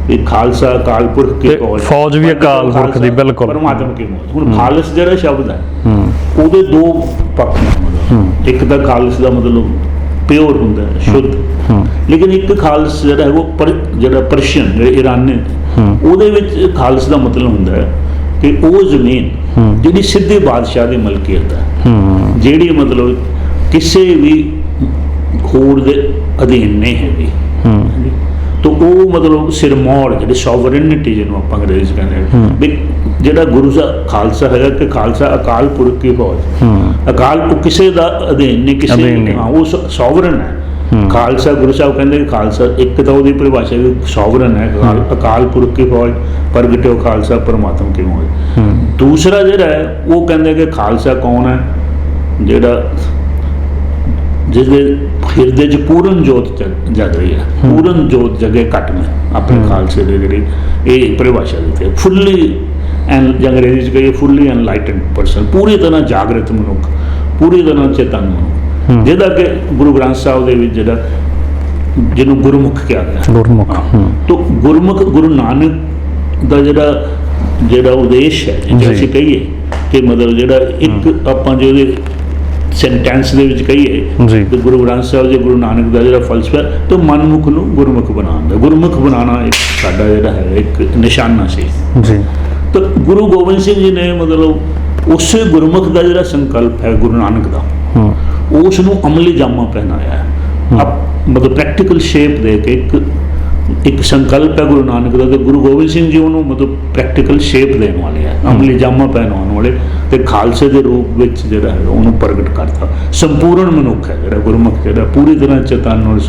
ਇਹ ਖਾਲਸਾ ਅਕਾਲ ਪੁਰਖ ਕੀ ਫੌਜ ਵੀ ਅਕਾਲ ਪੁਰਖ ਦੀ ਬਿਲਕੁਲ ਪਰਮਾਤਮਾ ਕੀ ਮੌਤ। ਹੁਣ ਖਾਲਸ ਜਿਹੜਾ ਸ਼ਬਦ ਹੈ ਉਹਦੇ ਦੋ ਪੱਖ ਨੇ ਇੱਕ ਤਾਂ ਖਾਲਸ ਦਾ ਮਤਲਬ ਪਿਓਰ ਹੁੰਦਾ ਹੈ ਸ਼ੁੱਧ ਲੇਕਿਨ ਇੱਕ ਖਾਲਸ ਜਿਹੜਾ ਹੈ ਉਹ ਜਿਹੜਾ ਪਰਸ਼ੀਅਨ ਜਿਹੜੇ ਇਰਾਨੀ ਉਹਦੇ ਵਿੱਚ ਖਾਲਸ ਦਾ ਮਤਲਬ ਹੁੰਦਾ ਹੈ ਕਿ ਉਹ ਜ਼ਮੀਨ ਜਿਹੜੀ ਸਿੱਧੇ ਬਾਦਸ਼ਾਹ ਦੀ ਮਲਕੀਅਤ ਹੈ ਜਿਹੜੀ ਮਤਲਬ ਕਿਸੇ ਵੀ ਹੋਰ ਦੇ ਅਧੀਨ ਨਹੀਂ ਹੈਗੀ। ਤੋ ਉਹ ਮਤਲਬ ਸਿਰਮੌਰ ਜਿਹੜੇ ਸੋਵਰਨਿਟੀ ਜਿਹਨੂੰ ਆਪਾਂ ਅੰਗਰੇਜ਼ੀ ਕਹਿੰਦੇ ਵੀ ਜਿਹੜਾ ਗੁਰੂ ਸਾਹਿਬ ਖਾਲਸਾ ਹੈਗਾ ਕਿ ਖਾਲਸਾ ਅਕਾਲ ਪੁਰਖ ਕੀ ਫੌਜ, ਅਕਾਲ ਪੁਰਖ ਕਿਸੇ ਦਾ ਅਧੀਨ ਨਹੀਂ, ਕਿਸੇ ਹਾਂ ਉਹ ਸੋਵਰਨ ਹੈ। ਖਾਲਸਾ ਗੁਰੂ ਸਾਹਿਬ ਕਹਿੰਦੇ ਕਿ ਖਾਲਸਾ ਇੱਕ ਤਾਂ ਉਹਦੀ ਪਰਿਭਾਸ਼ਾ ਵੀ ਸੋਵਰਨ ਹੈ, ਅਕਾਲ ਪੁਰਖ ਕੀ ਫੌਜ ਪ੍ਰਗਟਿਓ ਖਾਲਸਾ ਪਰਮਾਤਮਾ ਕੀ ਫੌਜ। ਦੂਸਰਾ ਜਿਹੜਾ ਹੈ ਉਹ ਕਹਿੰਦੇ ਕਿ ਖਾਲਸਾ ਕੌਣ ਹੈ, ਜਿਹੜਾ ਜਿਹਦੇ ਹਿਰਦੇ 'ਚ ਪੂਰਨ ਜੋਤ ਜਗ ਰਹੀ ਹੈ, ਪੂਰਨ ਜੋਤ ਜਗੇ ਘਟ ਨੇ ਆਪਣੇ ਖਾਲਸੇ ਦੇ ਜਿਹੜੀ ਇਹ ਪਰਿਭਾਸ਼ਾ ਦਿੱਤੀ ਹੈ। ਫੁੱਲੀ ਅੰਗਰੇਜ਼ੀ 'ਚ ਕਹੀਏ ਫੁੱਲੀ ਐਨਲਾਈਟਨਡ ਪਰਸਨ, ਪੂਰੀ ਤਰ੍ਹਾਂ ਜਾਗਰਤ ਮਨੁੱਖ, ਪੂਰੀ ਤਰ੍ਹਾਂ ਚੇਤਨ ਮਨੁੱਖ, ਜਿਹਦਾ ਕਿ ਗੁਰੂ ਗ੍ਰੰਥ ਸਾਹਿਬ ਦੇ ਵਿੱਚ ਜਿਹੜਾ ਜਿਹਨੂੰ ਗੁਰਮੁਖ ਕਿਹਾ ਗਿਆ। ਗੁਰਮੁਖ ਤੋ ਗੁਰਮੁਖ ਗੁਰੂ ਨਾਨਕ ਦਾ ਜਿਹੜਾ ਉਦੇਸ਼ ਹੈ, ਜੇ ਅਸੀਂ ਕਹੀਏ ਕਿ ਮਤਲਬ ਜਿਹੜਾ ਇੱਕ ਆਪਾਂ ਜਿਹਦੇ ਸੈਂਟੈਂਸ ਦੇ ਵਿੱਚ ਕਹੀਏ ਤੇ ਗੁਰੂ ਗ੍ਰੰਥ ਸਾਹਿਬ ਜੀ ਗੁਰੂ ਨਾਨਕ ਦਾ ਜਿਹੜਾ ਫਲਸਫਾ ਤੇ ਮਨਮੁਖ ਨੂੰ ਗੁਰਮੁਖ ਬਣਾਉਣ ਦਾ, ਗੁਰਮੁਖ ਬਣਾਉਣਾ ਇੱਕ ਸਾਡਾ ਜਿਹੜਾ ਹੈ ਇੱਕ ਨਿਸ਼ਾਨਾ ਸੀ ਜੀ। ਤਾਂ ਗੁਰੂ ਗੋਬਿੰਦ ਸਿੰਘ ਜੀ ਨੇ ਮਤਲਬ ਉਸੇ ਗੁਰਮੁਖ ਦਾ ਜਿਹੜਾ ਸੰਕਲਪ ਹੈ ਗੁਰੂ ਨਾਨਕ ਦਾ, ਉਸ ਨੂੰ ਅਮਲੀ ਜਾਮਾ ਪਹਿਨਾਇਆ ਹੈ, ਮਤਲਬ ਪ੍ਰੈਕਟੀਕਲ ਸ਼ੇਪ ਦੇ ਕੇ ਇੱਕ ਸੰਕਲਪ ਹੈ ਗੁਰੂ ਨਾਨਕ ਦਾ, ਤੇ ਗੁਰੂ ਗੋਬਿੰਦ ਸਿੰਘ ਜੀ ਉਹਨੂੰ ਮਤਲਬ ਪ੍ਰੈਕਟੀਕਲ ਸ਼ੇਪ ਦੇਣ ਵਾਲੇ ਹੈ, ਅਮਲੀ ਜਾਮਾ ਪਹਿਨਾਉਣ ਵਾਲੇ, ਤੇ ਖਾਲਸੇ ਦੇ ਰੂਪ ਵਿੱਚ ਜਿਹੜਾ ਹੈ ਉਹਨੂੰ ਪ੍ਰਗਟ ਕਰਤਾ। ਸੰਪੂਰਨ ਮਨੁੱਖ ਹੈ ਜਿਹੜਾ ਗੁਰਮੁਖ, ਜਿਹੜਾ ਪੂਰੀ ਤਰ੍ਹਾਂ ਚੇਤਨ ਔਰ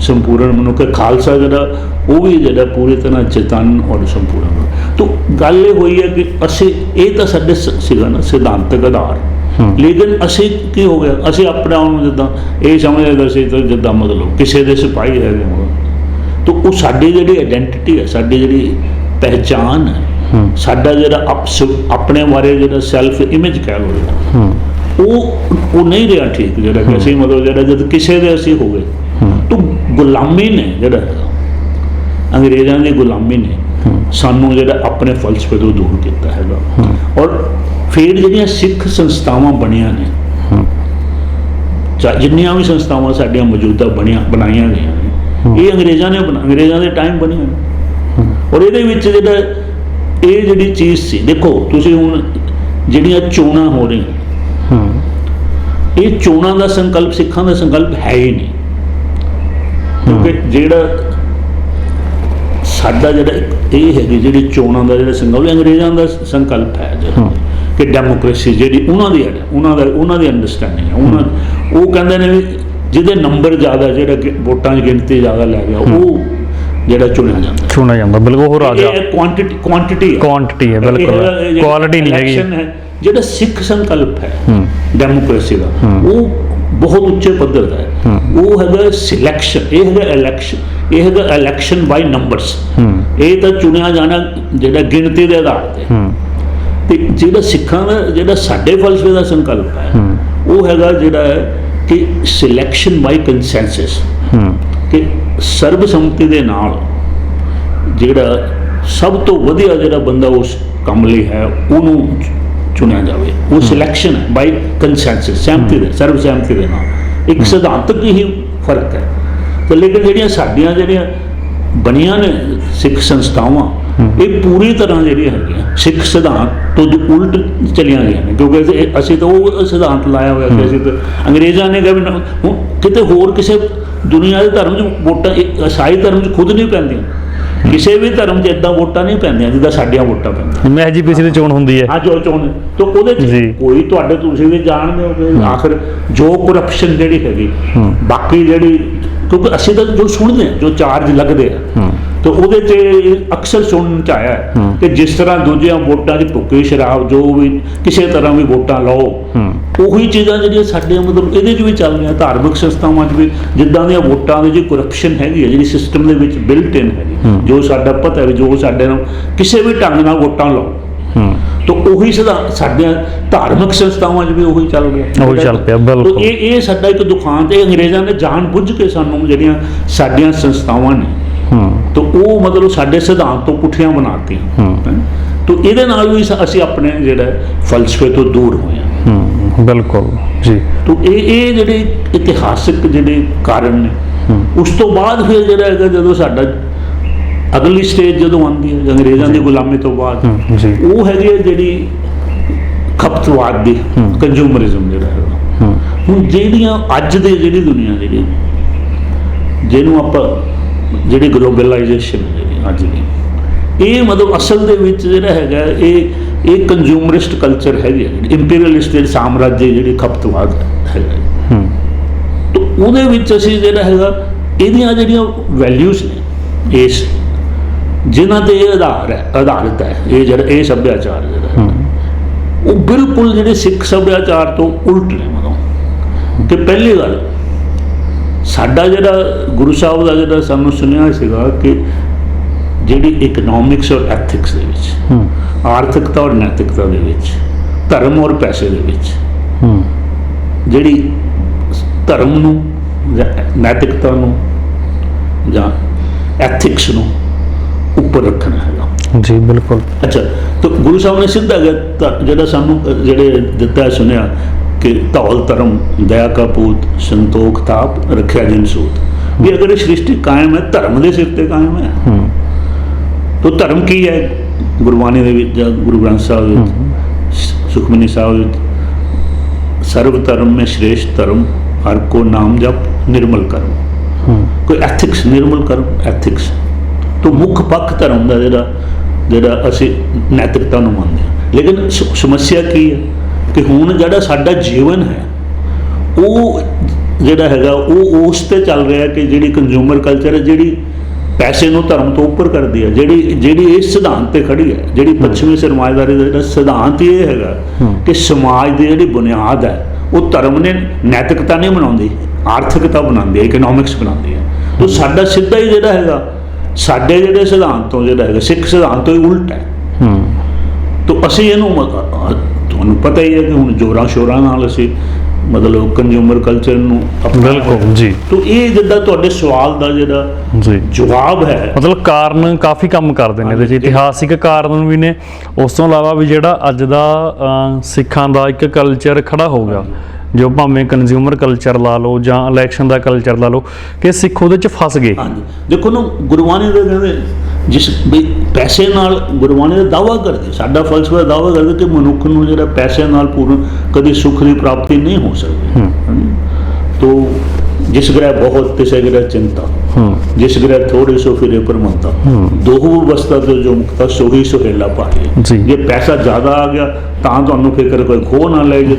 ਸੰਪੂਰਨ ਮਨੁੱਖ ਹੈ। ਖਾਲਸਾ ਜਿਹੜਾ ਉਹ ਵੀ ਜਿਹੜਾ ਪੂਰੀ ਤਰ੍ਹਾਂ ਚੇਤਨ ਔਰ ਸੰਪੂਰਨ। ਤਾਂ ਗੱਲ ਇਹ ਹੋਈ ਹੈ ਕਿ ਅਸੀਂ ਇਹ ਤਾਂ ਸਾਡੇ ਸੀਗਾ ਨਾ ਸਿਧਾਂਤਕ ਆਧਾਰ, ਲੇਕਿਨ ਅਸੀਂ ਕੀ ਹੋ ਗਿਆ, ਅਸੀਂ ਆਪਣੇ ਆਪ ਨੂੰ ਜਿੱਦਾਂ ਇਹ ਸਮਝਦੇ ਸੀ ਤਾਂ ਜਿੱਦਾਂ ਮਤਲਬ ਕਿਸੇ ਦੇ ਸਿਪਾਹੀ ਹੈਗੇ ਹੋ, ਤਾਂ ਉਹ ਸਾਡੀ ਜਿਹੜੀ ਆਇਡੈਂਟੀਟੀ ਹੈ, ਸਾਡੀ ਜਿਹੜੀ ਪਹਿਚਾਨ ਹੈ, ਸਾਡਾ ਜਿਹੜਾ ਆਪਣੇ ਬਾਰੇ ਜਿਹੜਾ ਸੈਲਫ ਇਮੇਜ ਕਹਿ ਲਓ ਉਹ ਨਹੀਂ ਰਿਹਾ ਠੀਕ, ਜਿਹੜਾ ਕਿ ਅਸੀਂ ਮਤਲਬ ਜਿਹੜਾ ਜਦ ਕਿਸੇ ਦੇ ਅਸੀਂ ਹੋ ਗਏ ਤਾਂ ਗੁਲਾਮੀ ਨੇ ਜਿਹੜਾ ਅੰਗਰੇਜ਼ਾਂ ਦੀ ਗੁਲਾਮੀ ਨੇ ਸਾਨੂੰ ਜਿਹੜਾ ਆਪਣੇ ਫਲਸਫੇ ਤੋਂ ਦੂਰ ਕੀਤਾ ਹੈਗਾ। ਔਰ ਫਿਰ ਜਿਹੜੀਆਂ ਸਿੱਖ ਸੰਸਥਾਵਾਂ ਬਣੀਆਂ ਨੇ, ਜਿੰਨੀਆਂ ਵੀ ਸੰਸਥਾਵਾਂ ਸਾਡੀਆਂ ਮੌਜੂਦਾ ਬਣਾਈਆਂ ਗਈਆਂ ਨੇ, ਇਹ ਅੰਗਰੇਜ਼ਾਂ ਦੇ ਟਾਈਮ ਬਣੀਆਂ ਨੇ। ਔਰ ਇਹਦੇ ਵਿੱਚ ਜਿਹੜਾ ਇਹ ਜਿਹੜੀ ਚੀਜ਼ ਸੀ, ਦੇਖੋ ਤੁਸੀਂ ਹੁਣ ਜਿਹੜੀਆਂ ਚੋਣਾਂ ਹੋ ਰਹੀਆਂ, ਇਹ ਚੋਣਾਂ ਦਾ ਸੰਕਲਪ ਸਿੱਖਾਂ ਦਾ ਸੰਕਲਪ ਹੈ ਹੀ ਨਹੀਂ, ਕਿਉਂਕਿ ਜਿਹੜਾ ਸਾਡਾ ਜਿਹੜਾ ਇਹ ਹੈਗੀ ਜਿਹੜੀ ਚੋਣਾਂ ਦਾ ਜਿਹੜਾ ਸੰਕਲਪ ਅੰਗਰੇਜ਼ਾਂ ਦਾ ਸੰਕਲਪ ਹੈ ਜਿਹੜਾ ਕਿ ਡੈਮੋਕ੍ਰੇਸੀ ਜਿਹੜੀ ਉਹਨਾਂ ਦੀ ਅੰਡਰਸਟੈਂਡਿੰਗ ਹੈ, ਉਹ ਕਹਿੰਦੇ ਨੇ ਵੀ ਜਿਹਦੇ ਨੰਬਰ ਜ਼ਿਆਦਾ, ਜਿਹੜਾ ਵੋਟਾਂ 'ਚ ਗਿਣਤੀ ਜ਼ਿਆਦਾ ਲੈ ਗਿਆ ਉਹ ਜਿਹੜਾ ਚੁਣਿਆ ਜਾਂਦਾ ਬਿਲਕੁਲ ਉਹ ਰਾਜਾ। ਕੁਆਂਟੀਟੀ ਹੈ ਬਿਲਕੁਲ, ਕੁਆਲਿਟੀ ਨਹੀਂ ਹੈਗੀ। ਜਿਹੜਾ ਸਿੱਖ ਸੰਕਲਪ ਹੈ ਡੈਮੋਕ੍ਰੇਸੀ ਦਾ ਉਹ ਬਹੁਤ ਉੱਚੇ ਪੱਧਰ ਦਾ ਹੈ, ਉਹ ਹੈਗਾ ਸਿਲੈਕਸ਼ਨ, ਇਹ ਹੈਗਾ ਇਲੈਕਸ਼ਨ ਬਾਈ ਨੰਬਰਸ, ਇਹ ਤਾਂ ਚੁਣਿਆ ਜਾਣਾ ਜਿਹੜਾ ਗਿਣਤੀ ਦੇ ਆਧਾਰ ਤੇ ਜਿਹੜਾ ਸਿੱਖਾਂ ਦਾ ਜਿਹੜਾ ਸਾਡੇ ਫਲਸਫੇ ਦਾ ਸੰਕਲਪ ਹੈ ਉਹ ਹੈਗਾ ਜਿਹੜਾ ਹੈ ਕਿ ਸਿਲੈਕਸ਼ਨ ਬਾਈ ਕੰਸੈਂਸਸ, ਕਿ ਸਰਬਸੰਮਤੀ ਦੇ ਨਾਲ ਜਿਹੜਾ ਸਭ ਤੋਂ ਵਧੀਆ ਜਿਹੜਾ ਬੰਦਾ ਉਸ ਕੰਮ ਲਈ ਹੈ ਉਹਨੂੰ ਚੁਣਿਆ ਜਾਵੇ, ਉਹ ਸਿਲੈਕਸ਼ਨ ਹੈ ਬਾਈ ਕੰਸੈਂਸਸ, ਸਹਿਮਤੀ ਦੇ, ਸਰਬਸਹਿਮਤੀ ਦੇ ਨਾਲ। ਇੱਕ ਸਿਧਾਂਤਕ ਹੀ ਫਰਕ ਹੈ। ਤੇ ਲੇਕਿਨ ਜਿਹੜੀਆਂ ਸਾਡੀਆਂ ਜਿਹੜੀਆਂ ਬਣੀਆਂ ਨੇ ਸਿੱਖ ਸੰਸਥਾਵਾਂ, ਇਹ ਪੂਰੀ ਤਰ੍ਹਾਂ ਜਿਹੜੀਆਂ ਹੈਗੀਆਂ ਸਿੱਖ ਸਿਧਾਂਤ ਤੋਂ ਉਲਟ ਚਲੀਆਂ ਗਈਆਂ ਨੇ, ਕਿਉਂਕਿ ਅਸੀਂ ਤਾਂ ਉਹ ਸਿਧਾਂਤ ਲਾਇਆ ਹੋਇਆ ਕਿ ਅਸੀਂ ਤਾਂ ਅੰਗਰੇਜ਼ਾਂ ਨੇ ਕਿਹਾ ਵੀ ਕਿਤੇ ਹੋਰ ਕਿਸੇ ਦੁਨੀਆ ਦੇ ਧਰਮ 'ਚ ਵੋਟਾਂ, ਈਸਾਈ ਧਰਮ 'ਚ ਖੁਦ ਨਹੀਂ ਪੈਂਦੀਆਂ, ਕਿਸੇ ਵੀ ਧਰਮ 'ਚ ਇੱਦਾਂ ਵੋਟਾਂ ਨਹੀਂ ਪੈਂਦੀਆਂ ਜਿੱਦਾਂ ਸਾਡੀਆਂ ਵੋਟਾਂ ਪੈਂਦੀਆਂ। MSGPC ਦੀ ਚੋਣ ਹੁੰਦੀ ਹੈ, ਹਾਂ ਜੋ ਚੋਣ, ਤਾਂ ਉਹਦੇ 'ਚ ਕੋਈ ਤੁਹਾਡੇ ਤੁਸੀਂ ਵੀ ਜਾਣਦੇ ਹੋ ਕਿ ਆਖਰ ਜੋ ਕਰਪਸ਼ਨ ਜਿਹੜੀ ਹੈਗੀ, ਬਾਕੀ ਜਿਹੜੀ, ਕਿਉਂਕਿ ਅਸੀਂ ਤਾਂ ਜੋ ਸੁਣਦੇ ਹਾਂ ਜੋ ਚਾਰਜ ਲੱਗਦੇ ਆ, ਤੇ ਉਹਦੇ 'ਚ ਅਕਸਰ ਸੁਣਨ 'ਚ ਆਇਆ ਹੈ ਕਿ ਜਿਸ ਤਰ੍ਹਾਂ ਦੂਜਿਆਂ ਵੋਟਾਂ 'ਚ ਭੁੱਕੀ ਸ਼ਰਾਬ ਜੋ ਵੀ ਕਿਸੇ ਤਰ੍ਹਾਂ ਵੀ ਵੋਟਾਂ ਲਾਓ, ਉਹੀ ਚੀਜ਼ਾਂ ਜਿਹੜੀਆਂ ਸਾਡੀਆਂ ਮਤਲਬ ਇਹਦੇ 'ਚ ਵੀ ਚੱਲ ਰਹੀਆਂ, ਧਾਰਮਿਕ ਸੰਸਥਾਵਾਂ 'ਚ ਵੀ ਜਿੱਦਾਂ ਦੀਆਂ ਵੋਟਾਂ ਦੇ ਜੀ ਕਰਪਸ਼ਨ ਹੈਗੀ ਹੈ ਜਿਹੜੀ ਸਿਸਟਮ ਦੇ ਵਿੱਚ ਬਿਲਟ ਇਨ ਹੈਗੀ, ਜੋ ਸਾਡਾ ਪਤਾ ਹੈ ਜੋ ਸਾਡੇ ਨਾਲ ਕਿਸੇ ਵੀ ਢੰਗ ਨਾਲ ਵੋਟਾਂ ਲਾਓ, ਤਾਂ ਉਹੀ ਸਾਡੀਆਂ ਧਾਰਮਿਕ ਸੰਸਥਾਵਾਂ 'ਚ ਵੀ ਉਹੀ ਚੱਲ ਪਿਆ ਬਿਲਕੁਲ। ਇਹ ਸਾਡਾ ਇੱਕ ਦੁਖਾਂਤ, ਇਹ ਅੰਗਰੇਜ਼ਾਂ ਨੇ ਜਾਣ ਬੁੱਝ ਕੇ ਸਾਨੂੰ ਜਿਹੜੀਆਂ ਸਾਡੀਆਂ ਸੰਸਥਾਵਾਂ ਨੇ ਤਾਂ ਉਹ ਮਤਲਬ ਸਾਡੇ ਸਿਧਾਂਤ ਤੋਂ ਪੁੱਠੀਆਂ ਬਣਾਤੀਆਂ, ਤਾਂ ਇਹਦੇ ਨਾਲ ਵੀ ਅਸੀਂ ਆਪਣੇ ਜਿਹੜਾ ਫਲਸਫੇ ਤੋਂ ਦੂਰ ਹੋਏ ਹਾਂ। ਬਿਲਕੁਲ ਜੀ। ਤਾਂ ਇਹ ਜਿਹੜੇ ਇਤਿਹਾਸਿਕ ਜਿਹੜੇ ਕਾਰਨ ਨੇ, ਉਸ ਤੋਂ ਬਾਅਦ ਫਿਰ ਜਿਹੜਾ ਹੈਗਾ ਜਦੋਂ ਸਾਡਾ ਅਗਲੀ ਸਟੇਜ ਜਦੋਂ ਆਉਂਦੀ ਹੈ ਅੰਗਰੇਜ਼ਾਂ ਦੀ ਗੁਲਾਮੀ ਤੋਂ ਬਾਅਦ, ਉਹ ਹੈਗੀ ਜਿਹੜੀ ਖਪਤਵਾਦ ਦੀ, ਕੰਜ਼ੂਮਰਿਜ਼ਮ ਜਿਹੜਾ ਹੈਗਾ, ਹੁਣ ਜਿਹੜੀਆਂ ਅੱਜ ਦੇ ਜਿਹੜੀ ਦੁਨੀਆ ਜਿਹੜੀ ਜਿਹਨੂੰ ਆਪਾਂ ਜਿਹੜੀ ਗਲੋਬਲਾਈਜੇਸ਼ਨ ਜਿਹੜੀ ਅੱਜ ਦੀ, ਇਹ ਮਤਲਬ ਅਸਲ ਦੇ ਵਿੱਚ ਜਿਹੜਾ ਹੈਗਾ ਇਹ ਕੰਜ਼ਿਊਮਰਿਸਟ ਕਲਚਰ ਹੈਗੀ, ਇੰਪੀਰੀਅਲਿਸਟ ਜਿਹੜੇ ਸਾਮਰਾਜ ਜਿਹੜੀ ਖਪਤਵਾਦ ਹੈਗਾ। ਤਾਂ ਉਹਦੇ ਵਿੱਚ ਅਸੀਂ ਜਿਹੜਾ ਹੈਗਾ ਇਹਦੀਆਂ ਜਿਹੜੀਆਂ ਵੈਲਿਊਜ਼ ਨੇ ਇਸ ਜਿਨ੍ਹਾਂ ਤੇ ਇਹ ਆਧਾਰਿਤ ਹੈ ਇਹ ਜਿਹੜਾ ਇਹ ਸੱਭਿਆਚਾਰ ਜਿਹੜਾ ਉਹ ਬਿਲਕੁਲ ਜਿਹੜੇ ਸਿੱਖ ਸੱਭਿਆਚਾਰ ਤੋਂ ਉਲਟ ਨੇ। ਮਤਲਬ ਕਿ ਪਹਿਲੀ ਗੱਲ ਸਾਡਾ ਜਿਹੜਾ ਗੁਰੂ ਸਾਹਿਬ ਦਾ ਜਿਹੜਾ ਸਾਨੂੰ ਸੁਣਿਆ ਸੀਗਾ ਕਿ ਜਿਹੜੀ ਇਕਨੋਮਿਕਸ ਔਰ ਐਥਿਕਸ ਦੇ ਵਿੱਚ, ਆਰਥਿਕਤਾ ਔਰ ਨੈਤਿਕਤਾ ਦੇ ਵਿੱਚ, ਧਰਮ ਔਰ ਪੈਸੇ ਦੇ ਵਿੱਚ ਜਿਹੜੀ ਧਰਮ ਨੂੰ ਜਾਂ ਨੈਤਿਕਤਾ ਨੂੰ ਜਾਂ ਐਥਿਕਸ ਨੂੰ ਉੱਪਰ ਰੱਖਣਾ ਹੈਗਾ। ਜੀ ਬਿਲਕੁਲ। ਅੱਛਾ, ਤਾਂ ਗੁਰੂ ਸਾਹਿਬ ਨੇ ਸਿੱਧਾ ਜਿਹੜਾ ਸਾਨੂੰ ਜਿਹੜੇ ਦਿੱਤਾ ਸੁਣਿਆ ਕਿ ਧੌਲ ਧਰਮ ਦਇਆ ਕਾ ਪੂਤ ਸੰਤੋਖ ਤਾਪ ਰੱਖਿਆ ਜਿਨ ਸੂਤ, ਵੀ ਅਗਰ ਇਹ ਸ੍ਰਿਸ਼ਟੀ ਕਾਇਮ ਹੈ ਧਰਮ ਦੇ ਸਿਰ ਤੇ ਕਾਇਮ ਹੈ। ਤਾਂ ਧਰਮ ਕੀ ਹੈ? ਗੁਰਬਾਣੀ ਦੇ ਵਿੱਚ ਜਾਂ ਗੁਰੂ ਗ੍ਰੰਥ ਸਾਹਿਬ ਵਿੱਚ ਸੁਖਮਨੀ ਸਾਹਿਬ ਵਿੱਚ ਸਰਵ ਧਰਮ ਮੈਂ ਸ਼੍ਰੇਸ਼ਟ ਧਰਮ ਹਰ ਕੋ ਨਾਮ ਜਪ ਨਿਰਮਲ ਕਰਮ। ਕੋਈ ਐਥਿਕਸ ਨਿਰਮਲ ਕਰਮ ਐਥਿਕਸ ਤੋਂ ਮੁੱਖ ਪੱਖ ਧਰਮ ਦਾ ਜਿਹੜਾ ਅਸੀਂ ਨੈਤਿਕਤਾ ਨੂੰ ਮੰਨਦੇ ਹਾਂ। ਲੇਕਿਨ ਸਮੱਸਿਆ ਕੀ ਹੈ ਕਿ ਹੁਣ ਜਿਹੜਾ ਸਾਡਾ ਜੀਵਨ ਹੈ ਉਹ ਜਿਹੜਾ ਹੈਗਾ ਉਹ ਉਸ ਤੇ ਚੱਲ ਰਿਹਾ ਕਿ ਜਿਹੜੀ ਕੰਜ਼ਿਊਮਰ ਕਲਚਰ ਹੈ ਜਿਹੜੀ ਪੈਸੇ ਨੂੰ ਧਰਮ ਤੋਂ ਉੱਪਰ ਕਰਦੀ ਹੈ, ਜਿਹੜੀ ਇਸ ਸਿਧਾਂਤ ਤੇ ਖੜੀ ਹੈ, ਜਿਹੜੀ ਪੱਛਮੀ ਸਰਮਾਏਦਾਰੀ ਦਾ ਜਿਹੜਾ ਸਿਧਾਂਤ ਇਹ ਹੈਗਾ ਕਿ ਸਮਾਜ ਦੀ ਜਿਹੜੀ ਬੁਨਿਆਦ ਹੈ ਉਹ ਧਰਮ ਨੇ ਨੈਤਿਕਤਾ ਨਹੀਂ ਬਣਾਉਂਦੀ, ਆਰਥਿਕਤਾ ਬਣਾਉਂਦੀ ਹੈ, ਇਕਨੋਮਿਕਸ ਬਣਾਉਂਦੀ ਹੈ। ਤਾਂ ਸਾਡਾ ਸਿੱਧਾ ਹੀ ਜਿਹੜਾ ਹੈਗਾ ਸਾਡੇ ਜਿਹੜੇ ਸਿਧਾਂਤ ਤੋਂ ਜਿਹੜਾ ਹੈਗਾ ਸਿੱਖ ਸਿਧਾਂਤ ਤੋਂ ਹੀ ਉਲਟ ਹੈ। ਤਾਂ ਅਸੀਂ ਇਹਨੂੰ ਤੁਹਾਨੂੰ ਪਤਾ ਹੀ ਹੈ ਕਿ ਹੁਣ ਜ਼ੋਰਾਂ ਸ਼ੋਰਾਂ ਨਾਲ ਅਸੀਂ ਮਤਲਬ ਕੰਜ਼ਿਊਮਰ ਕਲਚਰ ਨੂੰ ਬਿਲਕੁਲ ਜੀ। ਤਾਂ ਇਹ ਜਿੱਦਾਂ ਤੁਹਾਡੇ ਸਵਾਲ ਦਾ ਜਿਹੜਾ ਜੀ ਜਵਾਬ ਹੈ, ਮਤਲਬ ਕਾਰਨ ਕਾਫੀ ਕੰਮ ਕਰਦੇ ਨੇ ਇਹਦੇ 'ਚ, ਇਤਿਹਾਸਿਕ ਕਾਰਨ ਵੀ ਨੇ, ਉਸ ਤੋਂ ਇਲਾਵਾ ਵੀ ਜਿਹੜਾ ਅੱਜ ਦਾ ਸਿੱਖਾਂ ਦਾ ਇੱਕ ਕਲਚਰ ਖੜਾ ਹੋ ਗਿਆ, ਜੋ ਭਾਵੇਂ ਕੰਜ਼ਿਊਮਰ ਕਲਚਰ ਲਾ ਲਓ ਜਾਂ ਇਲੈਕਸ਼ਨ ਦਾ ਕਲਚਰ ਲਾ ਲਓ, ਕਿ ਸਿੱਖ ਉਹਦੇ 'ਚ ਫਸ ਗਏ। ਹਾਂਜੀ, ਦੇਖੋ ਨਾ ਗੁਰਬਾਣੀ ਦੇ ਕਹਿੰਦੇ ਜਿਸ ਵੀ ਪੈਸੇ ਨਾਲ ਗੁਰਬਾਣੀ ਦਾ ਦਾਅਵਾ ਕਰਦੇ, ਸਾਡਾ ਫਲਸਫਾ ਦਾਅਵਾ ਕਰਦੇ ਕਿ ਮਨੁੱਖ ਨੂੰ ਜਿਹੜਾ ਪੈਸੇ ਨਾਲ ਪੂਰਨ ਕਦੀ ਸੁੱਖ ਦੀ ਪ੍ਰਾਪਤੀ ਨਹੀਂ ਹੋ ਸਕਦੀ। ਤੋ ਜਿਸ ਗ੍ਰਹਿ ਬਹੁਤ ਤਿਸੇ ਗ੍ਰਹਿ ਚਿੰਤਾ, ਜਿਸ ਗ੍ਰਹਿ ਥੋੜੇ ਸੋ ਫਿਰੇ ਪਰਮੰਤਾ, ਦੋਹੂ ਅਵਸਥਾ ਤੋਂ ਜੋ ਮੁਕਤਾ ਸੋਹੀ ਸੁਹੇਲਾ ਪਾਏ। ਜੇ ਪੈਸਾ ਜ਼ਿਆਦਾ ਆ ਗਿਆ ਤਾਂ ਤੁਹਾਨੂੰ ਫਿਕਰ ਕੋਈ ਖੋ ਨਾ ਲੈ, ਜੇ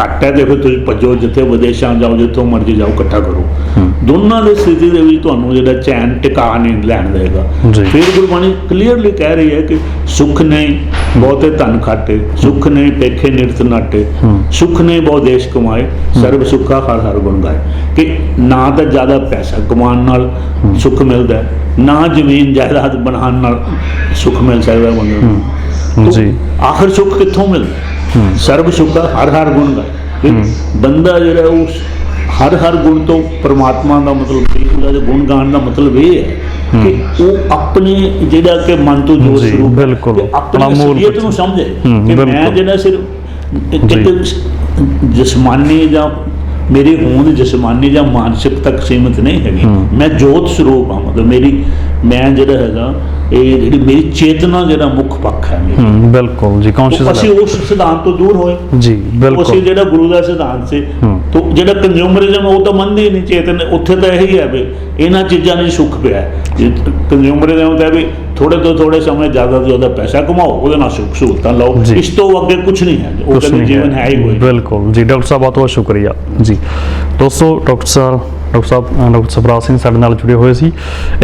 ਘੱਟ ਹੈ ਤੇ ਫਿਰ ਤੁਸੀਂ ਭੱਜੋ, ਜਿੱਥੇ ਵਿਦੇਸ਼ਾਂ ਜਾਓ, ਜਿੱਥੋਂ ਮਰਜ਼ੀ ਜਾਓ, ਇਕੱਠਾ ਕਰੋ। ਦੋਨਾਂ ਦੀ ਸਥਿਤੀ ਦੇ ਵਿੱਚ ਤੁਹਾਨੂੰ ਜਿਹੜਾ ਚੈਨ ਟਿਕਾ ਨਹੀਂ ਲੈਣ ਦੇਗਾ। ਫਿਰ ਗੁਰਬਾਣੀ ਕਲੀਅਰਲੀ ਕਹਿ ਰਹੀ ਹੈ ਕਿ ਸੁੱਖ ਨਹੀਂ ਬਹੁਤੇ ਧਨ ਖਾਟੇ, ਸੁੱਖ ਨਹੀਂ ਪੇਖੇ ਨਿਰਤ ਨਾਟੇ, ਸੁੱਖ ਨਹੀਂ ਬਹੁ ਦੇਸ਼ ਕਮਾਏ, ਸਰਬ ਸੁੱਖਾ ਹਰ ਹਰ ਗੁਣ ਗਾਏ। ਕਿ ਨਾ ਤਾਂ ਜ਼ਿਆਦਾ ਪੈਸਾ ਕਮਾਉਣ ਨਾਲ ਸੁੱਖ ਮਿਲਦਾ, ਨਾ ਜ਼ਮੀਨ ਜਾਇਦਾਦ ਬਣਾਉਣ ਨਾਲ ਸੁੱਖ ਮਿਲ ਸਕਦਾ ਬੰਦੇ ਨੂੰ। ਜੀ ਆਖਰ ਸੁੱਖ ਕਿੱਥੋਂ ਮਿਲਦਾ? ਸਰਬ ਸੁੱਖਾ ਹਰ ਹਰ ਗੁਣ ਗਾਏ। ਬੰਦਾ ਜਿਹੜਾ ਉਸ ਹਰ ਗੁਣ ਤੋਂ ਪਰਮਾਤਮਾ ਦਾ ਮਤਲਬ ਉਹਦਾ ਜੋ ਗੁਣ ਗਾਣ ਦਾ ਮਤਲਬ ਇਹ ਹੈ ਕਿ ਉਹ ਆਪਣੇ ਜਿਹੜਾ ਕਿ ਮਨ ਤੋਂ ਜੋ ਸਰੂਪ ਆਪਣੀ ਅਸਲੀਅਤ ਨੂੰ ਸਮਝੇ ਕਿ ਮੈਂ ਜਿਹੜਾ ਸਿਰਫ ਜਿਸਮਾਨੀ ਜਾਂ ਮੇਰੀ ਹੋਂਦ ਜਿਸਮਾਨੀ ਜਾਂ ਮਾਨਸਿਕ ਤੱਕ ਸੀਮਿਤ ਨਹੀਂ ਹੈਗੀ, ਮੈਂ ਜੋਤ ਸਰੂਪ ਹਾਂ। ਮਤਲਬ ਮੈਂ ਜਿਹੜਾ ਹੈਗਾ ਇਹ ਜਿਹੜੀ ਮੇਰੀ ਚੇਤਨਾ ਜਿਹੜਾ ਮੁੱਖ ਪੱਖ ਹੈ ਬਿਲਕੁਲ ਜੀ, ਅਸੀਂ ਉਸ ਸਿਧਾਂਤ ਤੋਂ ਦੂਰ ਹੋਏ ਜੀ। ਬਿਲਕੁਲ ਅਸੀਂ ਜਿਹੜਾ ਗੁਰੂ ਦਾ ਸਿਧਾਂਤ ਸੀ ਤਾਂ ਜਿਹੜਾ ਕੰਜ਼ਿਊਮਰਿਜ਼ਮ ਉਹ ਤਾਂ ਮੰਨਦੇ ਹੀ ਨਹੀਂ ਚੇਤਨ, ਉੱਥੇ ਤਾਂ ਇਹੀ ਹੈ ਵੀ ਇਹਨਾਂ ਚੀਜ਼ਾਂ ਨੇ ਸੁੱਖ ਪਿਆ। ਕੰਜ਼ਿਊਮਰਿਜ਼ਮ ਦਾ ਵੀ ਥੋੜੇ ਤੋਂ ਥੋੜੇ ਸਮੇਂ ਜ਼ਿਆਦਾ ਤੋਂ ਜ਼ਿਆਦਾ ਪੈਸਾ ਕਮਾਓ, ਉਹਦੇ ਨਾਲ ਸੁੱਖ ਸਹੂਲਤਾਂ ਲਓ, ਇਸ ਤੋਂ ਅੱਗੇ ਕੁਝ ਨਹੀਂ ਹੈ। ਉਹ ਕਹਿੰਦੇ ਜੀਵਨ ਹੈ ਹੀ ਕੋਈ। ਬਿਲਕੁਲ ਜੀ। ਡਾਕਟਰ ਸਾਹਿਬ ਬਹੁਤ ਬਹੁਤ ਸ਼ੁਕਰੀਆ ਜੀ। ਦੋਸਤੋ ਡਾਕਟਰ ਸਵਰਾਜ ਸਿੰਘ ਸਾਡੇ ਨਾਲ ਜੁੜੇ ਹੋਏ ਸੀ।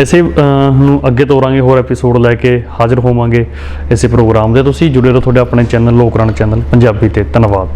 ਇਸੇ ਨੂੰ ਅੱਗੇ ਤੋਰਾਂਗੇ, ਹੋਰ ਐਪੀਸੋਡ ਲੈ ਕੇ ਹਾਜ਼ਰ ਹੋਵਾਂਗੇ ਇਸੇ ਪ੍ਰੋਗਰਾਮ ਦੇ। ਤੁਸੀਂ ਜੁੜੇ ਰਹੋ ਤੁਹਾਡੇ ਆਪਣੇ ਚੈਨਲ ਲੋਕਰਾਣ ਚੈਨਲ ਪੰਜਾਬੀ ਤੇ। ਧੰਨਵਾਦ।